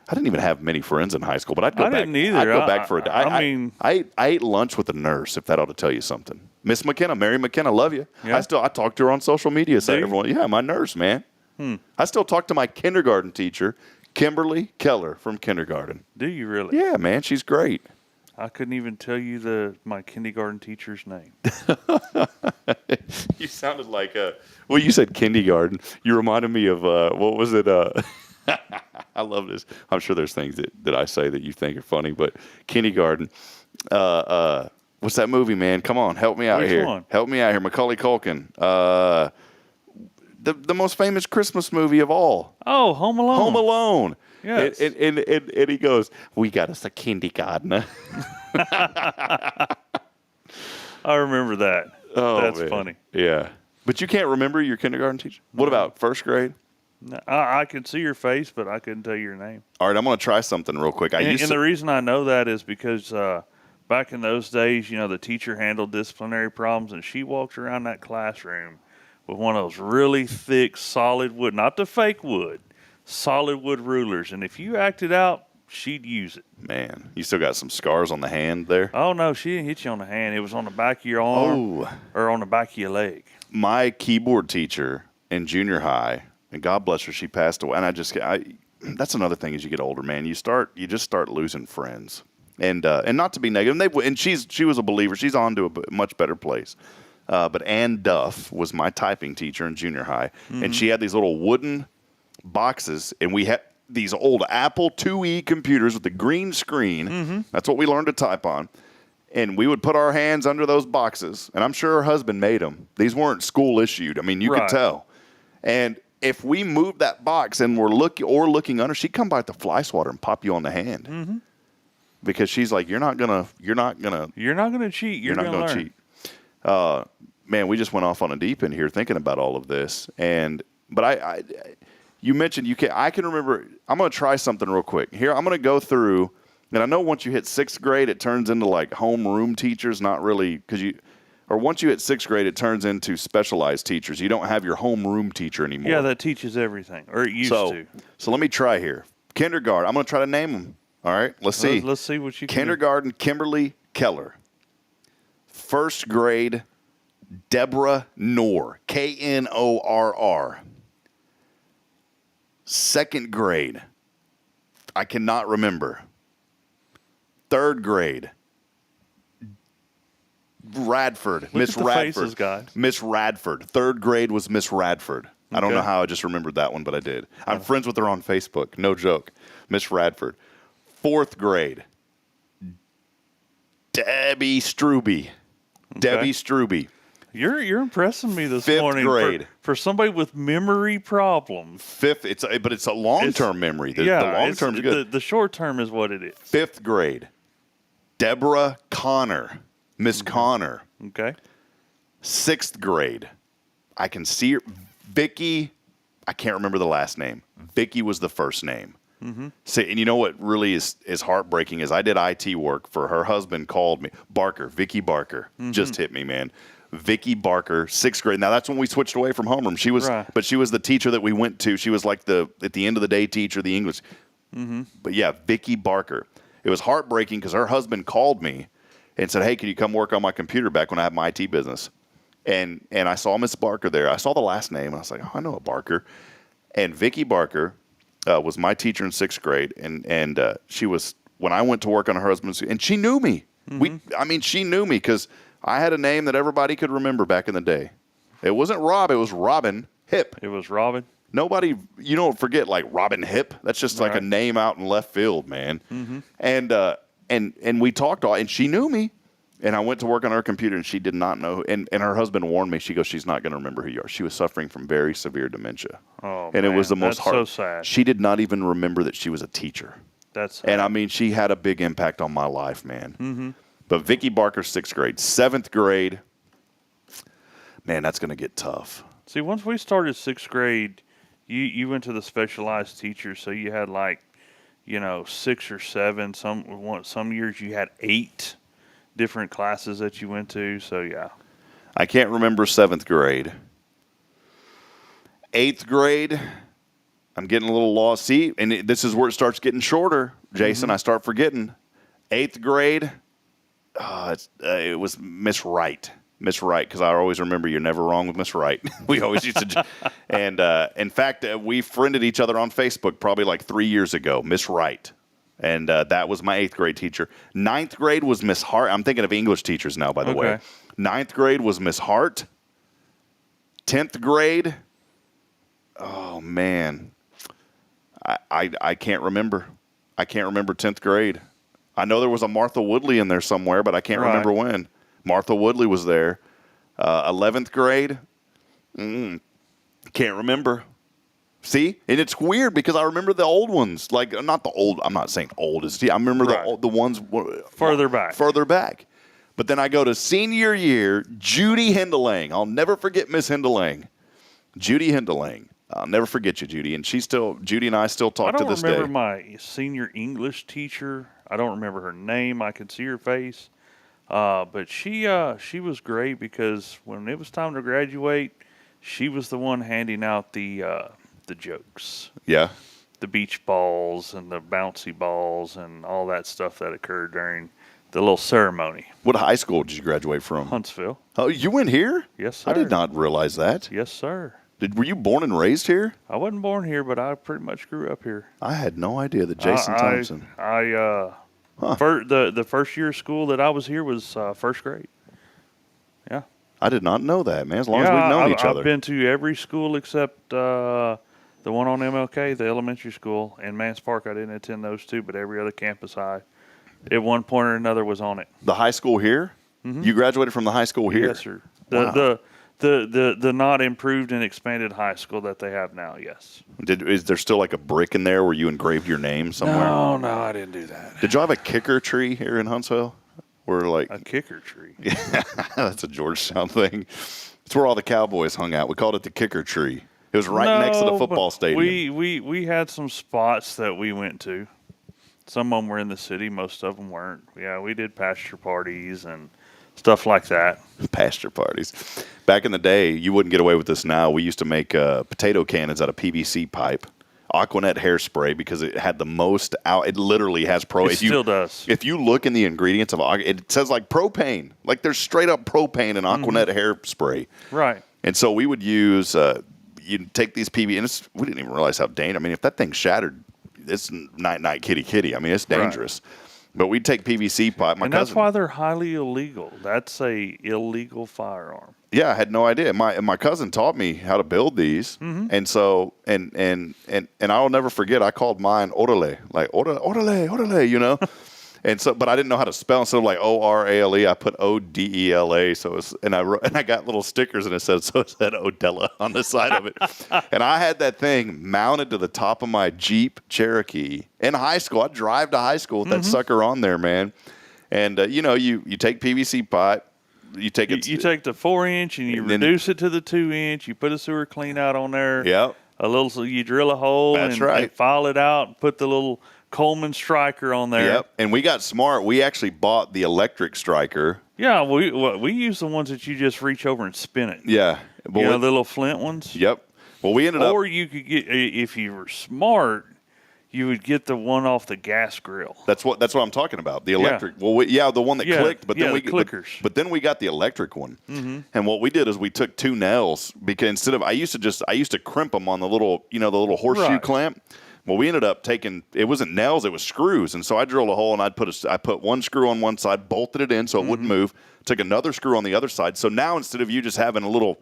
I didn't even have many friends in high school, but I'd go back. I didn't either. I'd go back for a day. I ate lunch with a nurse, if that ought to tell you something. Miss McKenna, Mary McKenna, love you. Yeah. I talk to her on social media. So everyone, yeah, my nurse, man. I still talk to my kindergarten teacher, Kimberly Keller from kindergarten. Do you really? Yeah, man, she's great. I couldn't even tell you my kindergarten teacher's name. You sounded like you said kindergarten. You reminded me of what was it? I love this. I'm sure there's things that I say that you think are funny, but kindergarten. What's that movie, man? Come on, help me out here. One? Help me out here. Macaulay Culkin. The most famous Christmas movie of all. Oh, Home Alone. Home Alone. Yes. And he goes, we got us a kindergartner. I remember that. Oh, that's man. funny. Yeah. But you can't remember your kindergarten teacher? What about first grade? No, I could see your face, but I couldn't tell you your name. All right, I'm going to try something real quick. And the reason I know that is because back in those days, the teacher handled disciplinary problems, and she walked around that classroom with one of those really thick, solid wood, not the fake wood, solid wood rulers. And if you acted out, she'd use it. Man, you still got some scars on the hand there? Oh, no, she didn't hit you on the hand. It was on the back of your arm or on the back of your leg. My keyboard teacher in junior high, and God bless her, she passed away. And that's another thing as you get older, man. You just start losing friends. And not to be negative, and she was a believer. She's on to a much better place. But Ann Duff was my typing teacher in junior high, and she had these little wooden boxes, and we had these old Apple IIe computers with the green screen. That's what we learned to type on. And we would put our hands under those boxes, and I'm sure her husband made them. These weren't school issued. I mean, you could tell. And if we moved that box and were looking under, she'd come by with the fly swatter and pop you on the hand. Because she's like, you're not gonna cheat. You're not gonna cheat. Man, we just went off on a deep end here thinking about all of this. But you mentioned I can remember. I'm gonna try something real quick here. I'm gonna go through. And I know once you hit 6th grade, it turns into like homeroom teachers, not really or once you hit 6th grade, it turns into specialized teachers. You don't have your homeroom teacher anymore. Yeah, that teaches everything, or it used to. So let me try here. Kindergarten, I'm going to try to name them. All right, let's see. Let's see what you can Kindergarten, Kimberly Keller. 1st grade, Deborah Knorr, Knorr. 2nd grade, I cannot remember. 3rd grade, Radford, Miss Radford. Miss Radford. 3rd grade was Miss Radford. Okay. I don't know how I just remembered that one, but I did. I'm friends with her on Facebook. No joke. Miss Radford. 4th grade, Debbie Struby. Okay. Debbie Struby. You're impressing me this 5th morning. Grade. For somebody with memory problems. 5th, but it's a long-term memory. The long-term is good. The short-term is what it is. 5th grade, Deborah Connor. Miss Connor. Okay. 6th grade, I can see her. Vicky, I can't remember the last name. Vicky was the first name. See, and you know what really is heartbreaking is I did IT work for her husband. Called me Vicky Barker. Just hit me, man. Vicky Barker, 6th grade. Now that's when we switched away from homeroom. She was, but she was the teacher that we went to. She was like at the end of the day teacher, the English. But yeah, Vicky Barker. It was heartbreaking because her husband called me and said, "Hey, can you come work on my computer back when I have my IT business?" And I saw Miss Barker there. I saw the last name, and I was like, "Oh, I know a Barker." And Vicky Barker was my teacher in 6th grade, and she was when I went to work on her husband's, and she knew me. She knew me because I had a name that everybody could remember back in the day. It wasn't Rob; it was Robin Hip. It was Robin. Nobody, you don't forget like Robin Hip. That's just like a name out in left field, man. And we talked and she knew me. And I went to work on her computer, and she did not know. And her husband warned me. She goes, "She's not going to remember who you are." She was suffering from very severe dementia. Oh, and man, it was the most hard. So sad. She did not even remember that she was a teacher. That's sad. And I mean, she had a big impact on my life, man. But Vicky Barker, 6th grade, 7th grade. Man, that's going to get tough. See, once we started 6th grade, you went to the specialized teachers, so you had 6 or 7. Some years you had 8 different classes that you went to. So yeah, I can't remember 7th grade. 8th grade, I'm getting a little lost. See, and this is where it starts getting shorter, Jason. I start forgetting. 8th grade, it was Miss Wright. Miss Wright, because I always remember you're never wrong with Miss Wright. We always used to, and in fact, we friended each other on Facebook probably like 3 years ago. Miss Wright, and that was my 8th grade teacher. 9th grade was Miss Hart. I'm thinking of English teachers now, by the way. 9th grade was Miss Hart. 10th grade, oh man, I can't remember. I can't remember 10th grade. I know there was a Martha Woodley in there somewhere, but I can't remember when. Martha Woodley was there. 11th grade, can't remember. See? And it's weird because I remember the old ones. Like, not the old, I'm not saying old. I remember the ones further back. Further back. But then I go to senior year, Judy Hindelang. I'll never forget Miss Hindelang. Judy Hindelang. I'll never forget you, Judy. And Judy and I still talk to this day. I don't remember my senior English teacher. I don't remember her name. I can see her face. But she was great because when it was time to graduate, she was the one handing out the jokes. Yeah. The beach balls and the bouncy balls and all that stuff that occurred during the little ceremony. What high school did you graduate from? Huntsville. Oh, you went here? Yes, sir. I did not realize that. Yes, sir. Were you born and raised here? I wasn't born here, but I pretty much grew up here. I had no idea that Jason Thompson. Huh. The first year of school that I was here was first grade. Yeah. I did not know that, man. As long as we've known each other. I've been to every school except the one on MLK, the elementary school, and Mance Park. I didn't attend those two, but every other campus I, at one point or another, was on it. The high school here? Mm-hmm. You graduated from the high school here? Yes, sir. Wow. The not improved and expanded high school that they have now, yes. Is there still like a brick in there where you engraved your name somewhere? No, I didn't do that. Did you have a kicker tree here in Huntsville? Where like a kicker tree? Yeah, that's a Georgetown thing. It's where all the Cowboys hung out. We called it the kicker tree. It was right next to the football stadium. We had some spots that we went to. Some of them were in the city. Most of them weren't. Yeah, we did pasture parties and stuff like that. Pasture parties. Back in the day, you wouldn't get away with this now. We used to make potato cannons out of PVC pipe, Aquanet hairspray, because it had the most out. It literally has It still does. If you look in the ingredients of it says like propane. Like there's straight up propane in Aquanet hairspray. Right. And so we would use, you'd take these PVC, and we didn't even realize how dangerous. I mean, if that thing shattered, it's night, kitty. I mean, it's dangerous. Right. But we'd take PVC pipe. That's why they're highly illegal. That's a illegal firearm. Yeah, I had no idea. My cousin taught me how to build these, and so and I'll never forget. I called mine orale, like orale, you know. And so, but I didn't know how to spell. Instead of like ORALE, I put ODELA. So I got little stickers, and it said Odella on the side of it. And I had that thing mounted to the top of my Jeep Cherokee in high school. I'd drive to high school with that sucker on there, man. And you take PVC pipe. You take the 4-inch and you reduce it to the 2-inch. You put a sewer clean out on there. Yep. You drill a hole and file it out and put the little Coleman striker on there. Yep. And we got smart. We actually bought the electric striker. Yeah, we use the ones that you just reach over and spin it. Yeah. The little flint ones. Yep. Well, we ended up. Or you could get, if you were smart, you would get the one off the gas grill. That's what I'm talking about. The electric. Yeah. Well, the one that clicked. But then clickers. But then we got the electric one. Mm-hmm. And what we did is we took 2 nails, because instead of I used to crimp them on the little horseshoe clamp. Well, we ended up taking, it wasn't nails, it was screws. And so I drilled a hole, and I put one screw on one side, bolted it in so it wouldn't move, took another screw on the other side. So now instead of you just having a little,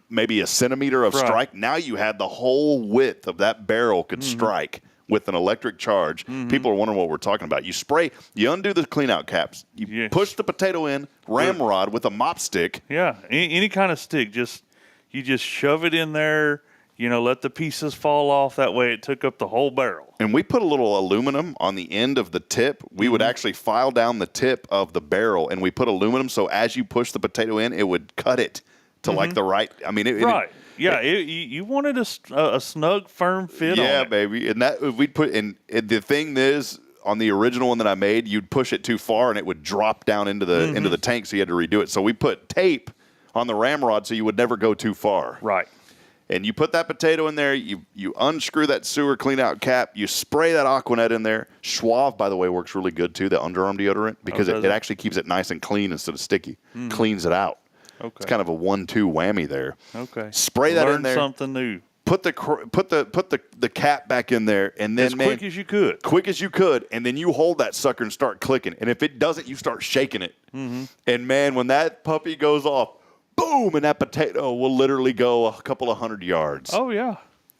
maybe a centimeter of strike, now you had the whole width of that barrel could strike with an electric charge. People are wondering what we're talking about. You undo the clean out caps, push the potato in, ramrod with a mop stick. Yeah, any kind of stick. You just shove it in there. Let the pieces fall off. That way it took up the whole barrel. And we put a little aluminum on the end of the tip. We would actually file down the tip of the barrel, and we put aluminum so as you push the potato in, it would cut it to like the right. I mean, you wanted a snug, firm fit on it. Yeah, baby. And that we'd put in. The thing is, on the original one that I made, you'd push it too far, and it would drop down into the tank, so you had to redo it. So we put tape on the ramrod so you would never go too far. Right. And you put that potato in there, you unscrew that sewer clean out cap, you spray that Aquanet in there. Suave, by the way, works really good too, the underarm deodorant, because it actually keeps it nice and clean instead of sticky. Cleans it out. Okay. It's kind of a 1-2 whammy there. Okay. Spray that in there. Learn something new. Put the cap back in there, and then quick as you could. Quick as you could, and then you hold that sucker and start clicking. And if it doesn't, you start shaking it. And man, when that puppy goes off, boom, and that potato will literally go a couple of 100 yards. Oh, yeah.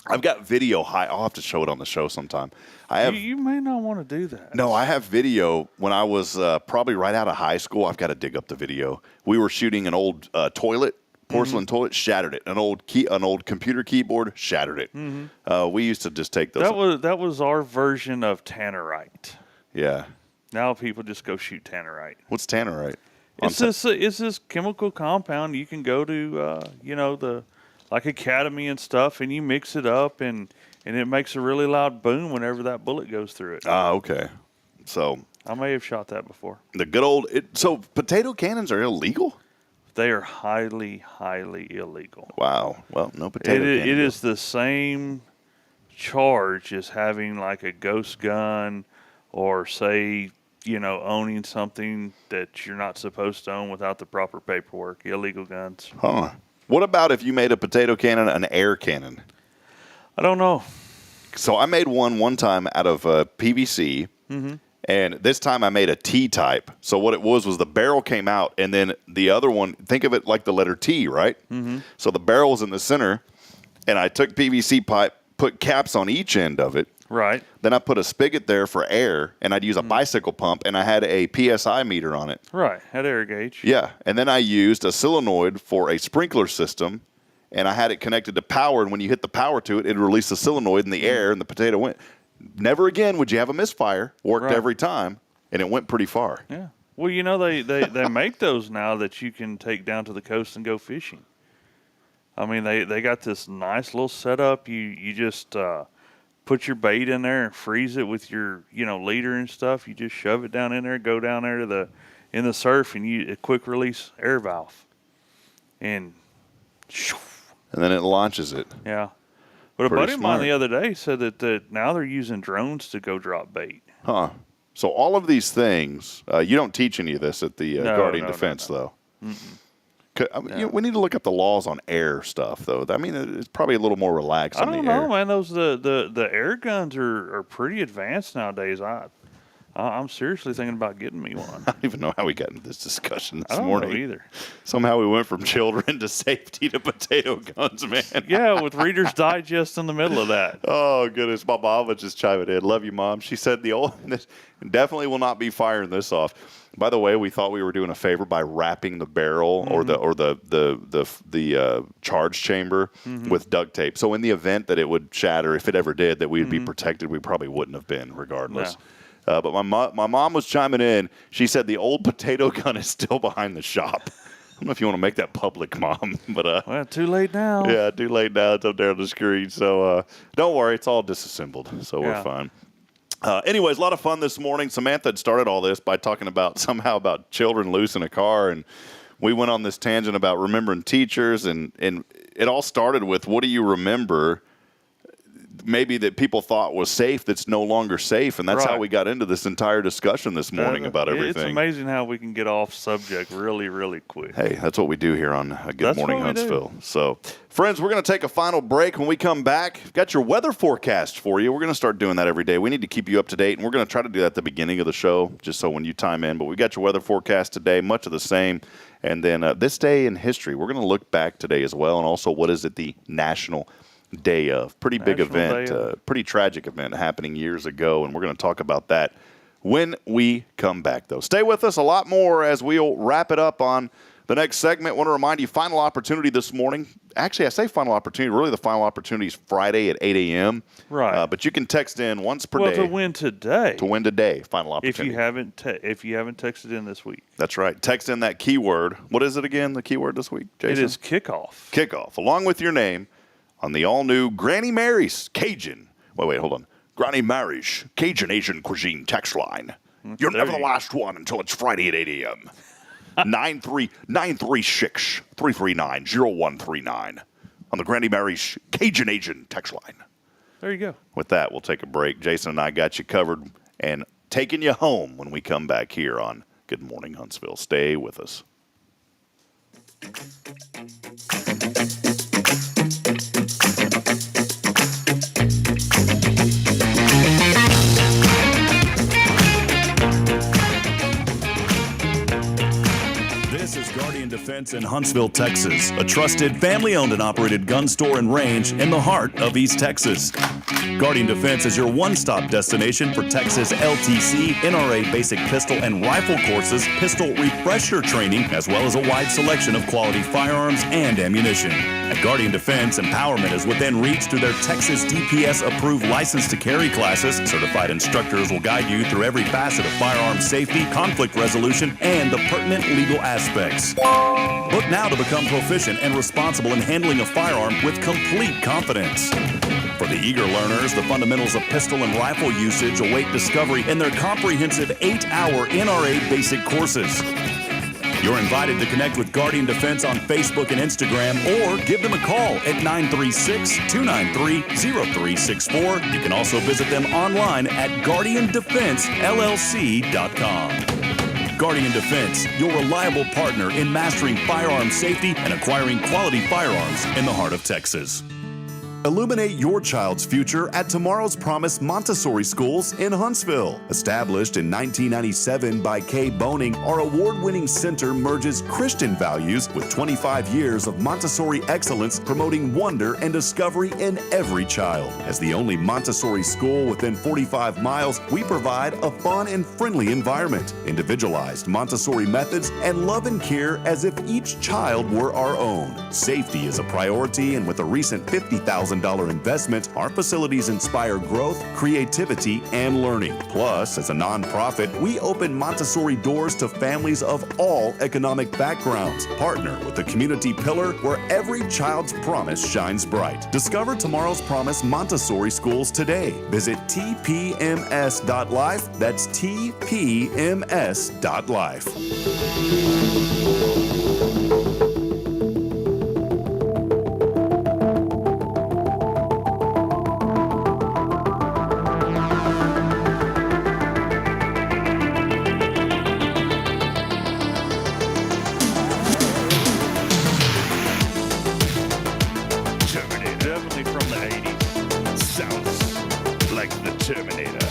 I've got video. I'll have to show it on the show sometime. You may not want to do that. No, I have video when I was probably right out of high school. I've got to dig up the video. We were shooting an old porcelain toilet, shattered it. An old computer keyboard, shattered it. We used to just take those. That was our version of tannerite. Yeah. Now people just go shoot tannerite. What's tannerite? It's this chemical compound. You can go to the Academy and stuff, and you mix it up, and it makes a really loud boom whenever that bullet goes through it. Ah, okay. So I may have shot that before. The good old so potato cannons are illegal? They are highly, highly illegal. Wow. Well, no potato cannon. It is the same charge as having like a ghost gun, or say, owning something that you're not supposed to own without the proper paperwork. Illegal guns. Huh. What about if you made a potato cannon an air cannon? I don't know. So I made one time out of PVC, and And this time I made a T-type. So what it was the barrel came out, and then the other one, think of it like the letter T, right? Mm-hmm. So the barrel was in the center, and I took PVC pipe, put caps on each end of it. Right. Then I put a spigot there for air, and I'd use a bicycle pump, and I had a PSI meter on it. Right. Had air gauge. Yeah. And then I used a solenoid for a sprinkler system, and I had it connected to power, and when you hit the power to it, it released the solenoid in the air, and the potato went. Never again would you have a misfire. Worked every time, and it went pretty far. Yeah. Well, you know, they make those now that you can take down to the coast and go fishing. I mean, they got this nice little setup. You just put your bait in there and freeze it with your, leader and stuff. You just shove it down in there, go down there in the surf, and a quick release air valve. And then it launches it. Yeah. But a Pretty buddy of mine smart. the other day said that now they're using drones to go drop bait. Huh. So all of these things, you don't teach any of this at the Guardian Defense, though. We need to look up the laws on air stuff, though. I mean, it's probably a little more relaxed I on the don't know, air. man. Those the air guns are pretty advanced nowadays. I'm seriously thinking about getting me one. I don't even know how we got into this discussion this I don't morning. know either. Somehow we went from children to safety to potato guns, man. Yeah, with Reader's Digest in the middle of that. Oh, goodness. My mom was just chiming in. Love you, Mom. She said definitely will not be firing this off. By the way, we thought we were doing a favor by wrapping the barrel or the charge chamber with duct tape. So in the event that it would shatter, if it ever did, that we would be protected, we probably wouldn't have been regardless. No. But my mom was chiming in. She said the old potato gun is still behind the shop. I don't know if you want to make that public, Mom. But Well, too late now. yeah, too late now. It's up there on the screen. So don't worry. It's all disassembled. So we're fine. Anyways, a lot of fun this morning. Samantha had started all this by talking about children loose in a car, and we went on this tangent about remembering teachers, and it all started with, what do you remember maybe that people thought was safe that's no longer safe, and that's how we got into this entire discussion this morning about everything. It's amazing how we can get off subject really, really quick. Hey, that's what we do here on Good That's Morning what we do. Huntsville. So, friends, we're going to take a final break. When we come back, we've got your weather forecast for you. We're going to start doing that every day. We need to keep you up to date, and we're going to try to do that at the beginning of the show, just so when you time in. But we got your weather forecast today, much of the same. And then this day in history, we're going to look back today as well, and also what is it the National Day of. Pretty big event, pretty tragic event happening years ago, and we're going to talk about that when we come back, though. Stay with us, a lot more as we'll wrap it up on the next segment. I want to remind you, final opportunity this morning. Actually, I say final opportunity. Really, the final opportunity is Friday at 8 a.m. Right. But you can text in once per day. To win today. To win today, final opportunity. If you haven't texted in this week. That's right. Text in that keyword. What is it again, the keyword this week, Jason? It is kickoff. Kickoff, along with your name, on the all-new Granny Mary's Cajun. Wait, hold on. Granny Mary's Cajun Asian Cuisine text line. You're never the last one until it's Friday at 8 a.m. 936-339-0139 on the Granny Mary's Cajun Asian text line. There you go. With that, we'll take a break. Jason and I got you covered and taking you home when we come back here on Good Morning Huntsville. Stay with us. This is Guardian Defense in Huntsville, Texas, a trusted, family-owned and operated gun store and range in the heart of East Texas. Guardian Defense is your one-stop destination for Texas LTC, NRA basic pistol and rifle courses, pistol refresher training, as well as a wide selection of quality firearms and ammunition. At Guardian Defense, empowerment is within reach through their Texas DPS-approved license to carry classes. Certified instructors will guide you through every facet of firearm safety, conflict resolution, and the pertinent legal aspects. Book now to become proficient and responsible in handling a firearm with complete confidence. For the eager learners, the fundamentals of pistol and rifle usage await discovery in their comprehensive 8-hour NRA basic courses. You're invited to connect with Guardian Defense on Facebook and Instagram, or give them a call at 936-293-0364. You can also visit them online at guardiandefensellc.com. Guardian Defense, your reliable partner in mastering firearm safety and acquiring quality firearms in the heart of Texas. Illuminate your child's future at Tomorrow's Promise Montessori Schools in Huntsville. Established in 1997 by Kay Boning, our award-winning center merges Christian values with 25 years of Montessori excellence, promoting wonder and discovery in every child. As the only Montessori school within 45 miles, we provide a fun and friendly environment, individualized Montessori methods, and love and care as if each child were our own. Safety is a priority, and with a recent $50,000 investment, our facilities inspire growth, creativity, and learning. Plus, as a nonprofit, we open Montessori doors to families of all economic backgrounds. Partner with the community pillar where every child's promise shines bright. Discover Tomorrow's Promise Montessori Schools today. Visit tpms.life. That's tpms.life. Definitely from the 80s. Sounds like the Terminator.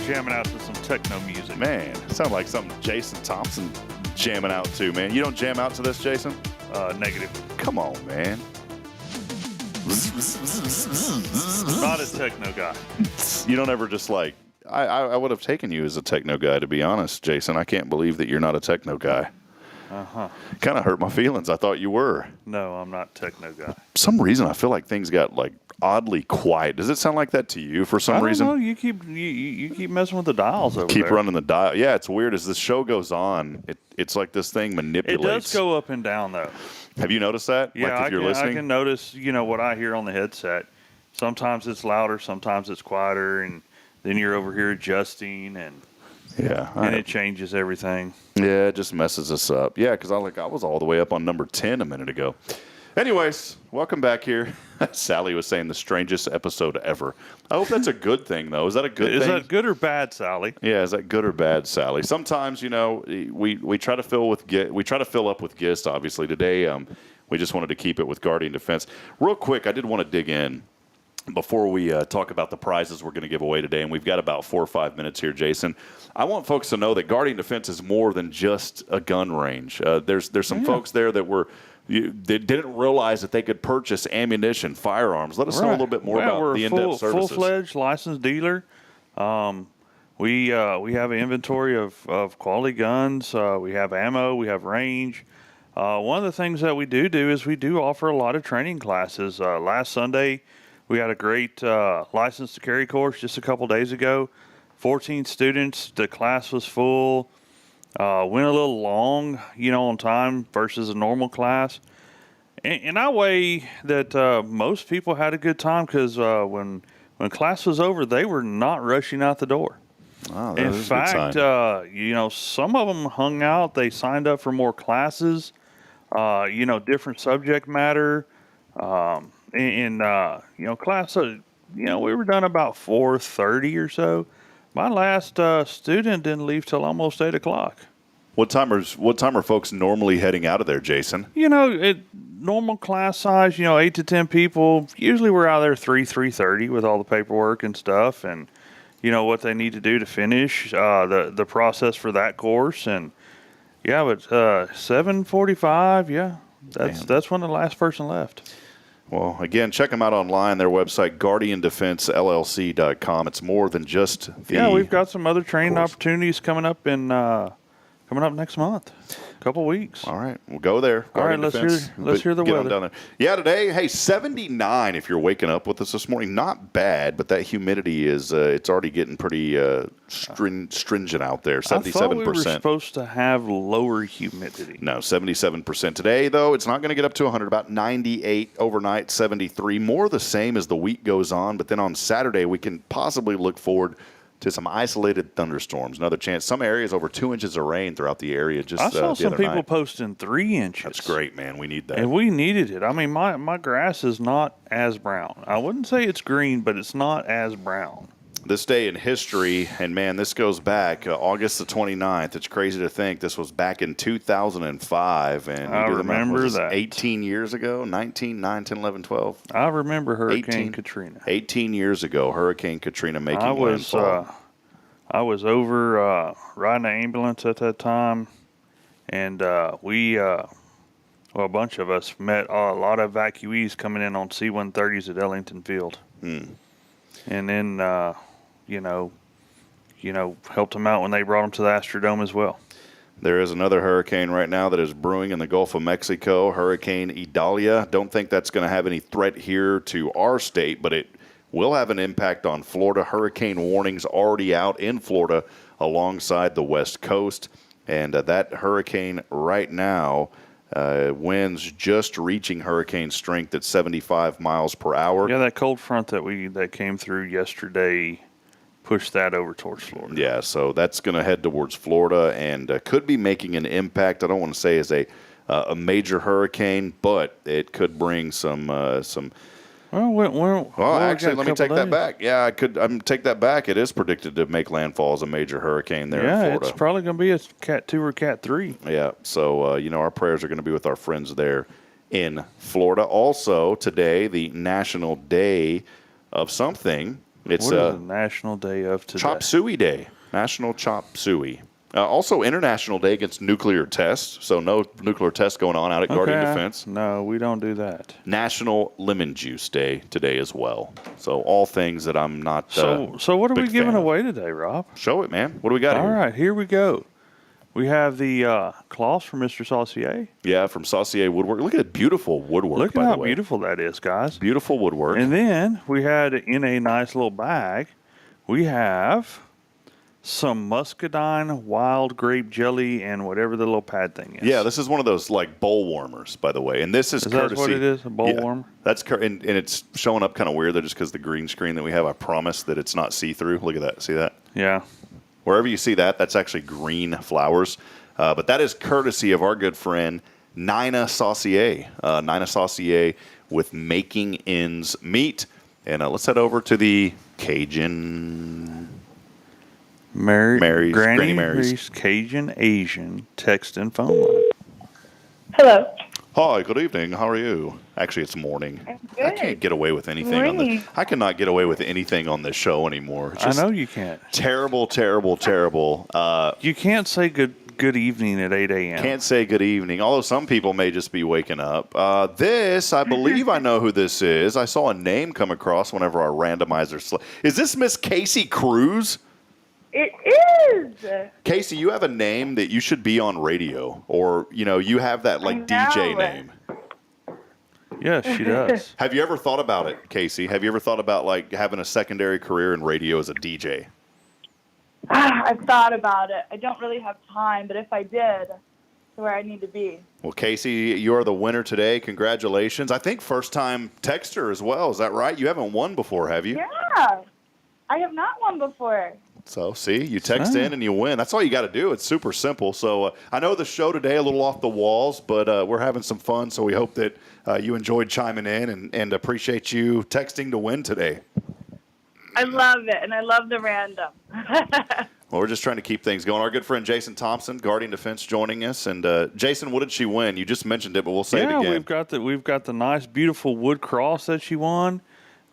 Jamming out to some techno music. Man, sound like something Jason Thompson jamming out to, man. You don't jam out to this, Jason? Negative. Come on, man. Not a techno guy. You don't ever just like, I would have taken you as a techno guy, to be honest, Jason. I can't believe that you're not a techno guy. Kind of hurt my feelings. I thought you were. No, I'm not a techno guy. Some reason I feel like things got like oddly quiet. Does it sound like that to you for some reason? I don't know. You keep messing with the dials over Keep there. running the dial. Yeah, it's weird. As the show goes on, it's like this thing It manipulates. does go up and down though. Have you noticed that? Yeah, like if you're listening? I can notice. What I hear on the headset. Sometimes it's louder. Sometimes it's quieter, and then you're over here adjusting and. Yeah. And it changes everything. Yeah, it just messes us up. Yeah, because I was all the way up on number 10 a minute ago. Anyways, welcome back here. Sally was saying the strangest episode ever. I hope that's a good thing, though. Is that a good thing? Is that good or bad, Sally? Yeah, is that good or bad, Sally? Sometimes, we try to fill up with gist. Obviously, today we just wanted to keep it with Guardian Defense. Real quick, I did want to dig in before we talk about the prizes we're going to give away today, and we've got about 4 or 5 minutes here, Jason. I want folks to know that Guardian Defense is more than just a gun range. There's some folks there that they didn't realize that they could purchase ammunition, firearms. Let us know a little bit more about the in-depth services. Full-fledged licensed dealer. We have an inventory of quality guns. We have ammo. We have range. One of the things that we do is we do offer a lot of training classes. Last Sunday, we had a great license to carry course just a couple days ago. 14 students. The class was full. Went a little long, on time versus a normal class. And I weigh that most people had a good time because when class was over, they were not rushing out the door. Wow, that In is fact, a good sign. some of them hung out. They signed up for more classes, different subject matter. Class, we were done about 4:30 or so. My last student didn't leave till almost 8 o'clock. What time are folks normally heading out of there, Jason? Normal class size, 8 to 10 people. Usually we're out there 3:30 with all the paperwork and stuff, and what they need to do to finish the process for that course. And but 7:45, that's when the last person left. Well, again, check them out online. Their website, GuardianDefenseLLC.com. It's more than just the... Yeah, we've got some other training opportunities coming up next month. A couple weeks. All right, we'll go there. All right, let's hear the weather. Down there. Yeah, today, 79 if you're waking up with us this morning. Not bad, but that humidity is, it's already getting pretty stringent out there, 77%. I thought we were supposed to have lower humidity. No, 77% today, though. It's not going to get up to 100, about 98 overnight, 73. More the same as the week goes on, but then on Saturday, we can possibly look forward to some isolated thunderstorms. Another chance. Some areas over 2 inches of rain throughout the area. I saw some people posting 3 inches. That's great, man. We need that. And we needed it. I mean, my grass is not as brown. I wouldn't say it's green, but it's not as brown. This day in history, and man, this goes back August the 29th. It's crazy to think this was back in 2005. And I you do the math, remember was this that. 18 years ago, 19, 9, 10, 11, 12. I remember Hurricane 18 Katrina. 18 years ago, Hurricane Katrina making landfall. I was over riding an ambulance at that time, and we, a bunch of us met a lot of evacuees coming in on C-130s at Ellington Field. And then, helped them out when they brought them to the Astrodome as well. There is another hurricane right now that is brewing in the Gulf of Mexico, Hurricane Idalia. Don't think that's going to have any threat here to our state, but it will have an impact on Florida. Hurricane warnings already out in Florida alongside the West Coast. And that hurricane right now, winds just reaching hurricane strength at 75 miles per hour. Yeah, that cold front that came through yesterday pushed that over towards Florida. Yeah, so that's going to head towards Florida and could be making an impact. I don't want to say as a major hurricane, but it could bring some. Actually, let me take that back. Yeah, I'm take that back. It is predicted to make landfall as a major hurricane there in Florida. Yeah, it's probably going to be a Cat 2 or Cat 3. Yeah, so, our prayers are going to be with our friends there in Florida. Also, today, the National Day of something. It's what is the National Day of today? Chop Suey Day. National Chop Suey. Also, International Day against nuclear tests. So no nuclear tests going on out at Guardian Defense. No, we don't do that. National Lemon Juice Day today as well. So all things that I'm not. So what are we giving away today, Rob? Show it, man. What do we got here? All right, here we go. We have the cloths from Mr. Saucier. Yeah, from Saucier Woodwork. Look at that beautiful woodwork. Look at how beautiful that is, guys. Beautiful woodwork. And then we had in a nice little bag, we have some muscadine wild grape jelly and whatever the little pad thing is. Yeah, this is one of those like bowl warmers, by the way. And this is courtesy. Is that what it is? A bowl warmer? That's and it's showing up kind of weird there just because the green screen that we have. I promise that it's not see-through. Look at that. See that? Yeah. Wherever you see that, that's actually green flowers. But that is courtesy of our good friend Nina Saucier. Nina Saucier with Making Ends Meet. And let's head over to the Cajun. Granny Mary's Cajun Asian text and phone line. Hello. Hi, good evening. How are you? Actually, it's morning. I'm good. I can't get away with anything on this. I cannot get away with anything on this show anymore. I know you can't. Terrible, terrible, terrible. You can't say good evening at 8 a.m. Can't say good evening, although some people may just be waking up. This, I believe I know who this is. I saw a name come across whenever our randomizer. Is this Miss Casey Cruz? It is. Casey, you have a name that you should be on radio, or you have that like DJ name. Yes, she does. Have you ever thought about it, Casey? Have you ever thought about like having a secondary career in radio as a DJ? I've thought about it. I don't really have time, but if I did, it's where I need to be. Well, Casey, you are the winner today. Congratulations. I think first-time texter as well. Is that right? You haven't won before, have you? Yeah. I have not won before. So, see, you text in and you win. That's all you got to do. It's super simple. So, I know the show today a little off the walls, but we're having some fun. So, we hope that you enjoyed chiming in and appreciate you texting to win today. I love it, and I love the random. Well, we're just trying to keep things going. Our good friend Jason Thompson, Guardian Defense, joining us. And Jason, what did she win? You just mentioned it, but we'll say it again. Yeah, we've got the nice, beautiful wood cross that she won.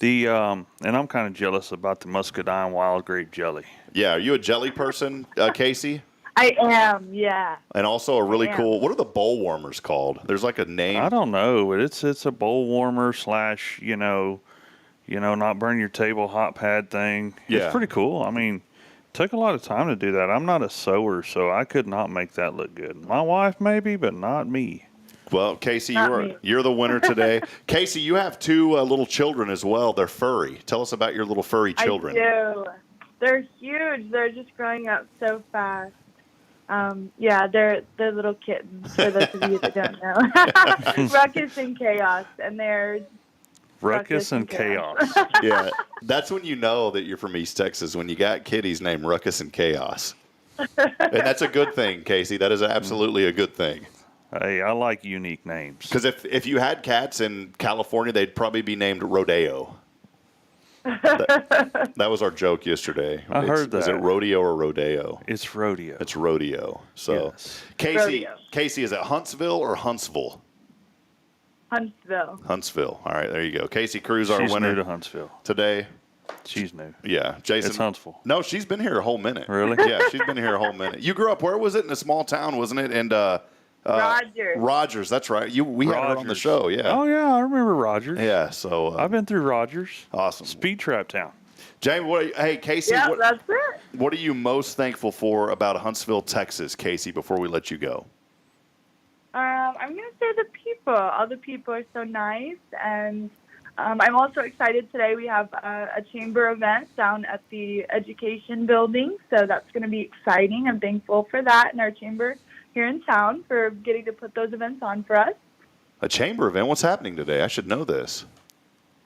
And I'm kind of jealous about the muscadine wild grape jelly. Yeah, are you a jelly person, Casey? I am, yeah. And also a really cool. What are the bowl warmers called? There's like a name. I don't know, but it's a bowl warmer / not burn your table hot pad thing. Yeah. It's pretty cool. I mean, it took a lot of time to do that. I'm not a sewer, so I could not make that look good. My wife maybe, but not me. Well, Casey, you're the winner today. Casey, you have two little children as well. They're furry. Tell us about your little furry children. I do. They're huge. They're just growing up so fast. They're little kittens, for those of you that don't know. Ruckus and Chaos, and they're Ruckus and Chaos. Yeah, that's when you know that you're from East Texas, when you got kitties named Ruckus and Chaos. And that's a good thing, Casey. That is absolutely a good thing. Hey, I like unique names. Because if you had cats in California, they'd probably be named Rodeo. That was our joke yesterday. I heard that. Is it rodeo or rodeo? It's rodeo. It's rodeo. So, Yes. Casey, is it Huntsville or Huntsville? Huntsville. Huntsville. All right, there you go. Casey Cruz, our She's winner new to Huntsville. today. She's new. Yeah, Jason. It's Huntsville. No, she's been here a whole minute. Really? Yeah, she's been here a whole minute. You grew up, where was it? In a small town, wasn't it? And Rogers. Rogers, that's right. We had her on the show, yeah. Oh, yeah, I remember Rogers. Yeah, so. I've been through Rogers. Awesome. Speed Trap Town. Jamie, hey, Casey, Yeah, that's it. what are you most thankful for about Huntsville, Texas, Casey, before we let you go? I'm going to say the people. All the people are so nice. And I'm also excited today. We have a chamber event down at the education building. So that's going to be exciting. I'm thankful for that and our chamber here in town for getting to put those events on for us. A chamber event? What's happening today? I should know this.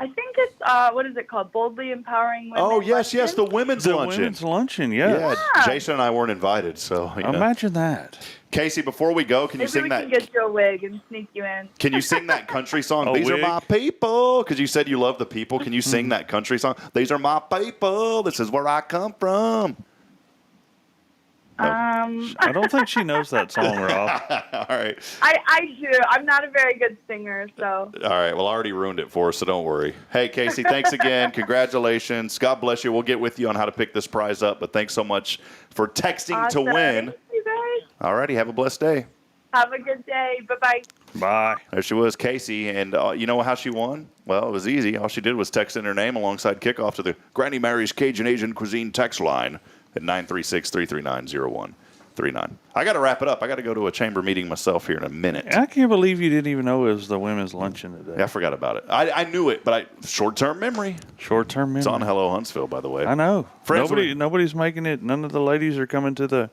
I think it's, what is it called? Boldly Empowering Women. Oh, yes, Luncheon? the women's The luncheon. women's luncheon, yeah. Yeah, Jason and I weren't invited, so. You know. Imagine that. Casey, before we go, can you Maybe sing we that? can get you a wig and sneak you in. Can you sing that country song? A These are wig? my people. Because you said you love the people. Can you sing that country song? These are my people. This is where I come from. I don't think she knows that song, Rob. All right. I do. I'm not a very good singer, so. All right. Well, I already ruined it for us, so don't worry. Hey, Casey, thanks again. Congratulations. God bless you. We'll get with you on how to pick this prize up, but thanks so much for texting Awesome. to win. Thank you guys. All righty. Have a blessed day. Have a good day. Bye-bye. Bye. There she was, Casey. And you know how she won? Well, it was easy. All she did was text in her name alongside kickoff to the Granny Mary's Cajun Asian Cuisine text line at 936-339-0139. I got to wrap it up. I got to go to a chamber meeting myself here in a minute. I can't believe you didn't even know it was the women's luncheon today. Yeah, I forgot about it. I knew it, but short-term memory. Short-term memory. It's on Hello Huntsville, by the way. I know. Friends, Nobody's making it. None of the ladies are coming to the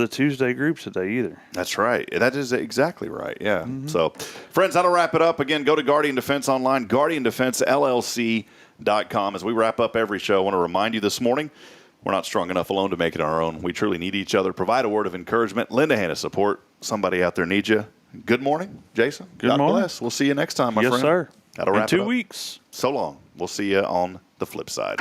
Tuesday groups today either. That's right. That is exactly right. Yeah. Mm-hmm. So, friends, that'll wrap it up. Again, go to Guardian Defense online, GuardianDefenseLLC.com. As we wrap up every show, I want to remind you this morning, we're not strong enough alone to make it on our own. We truly need each other. Provide a word of encouragement. Lend a hand of support. Somebody out there needs you. Good morning, Jason. Good God morning. bless. We'll see you next time, my friend. Yes, sir. That'll wrap In it 2 up. weeks. So long. We'll see you on the flip side.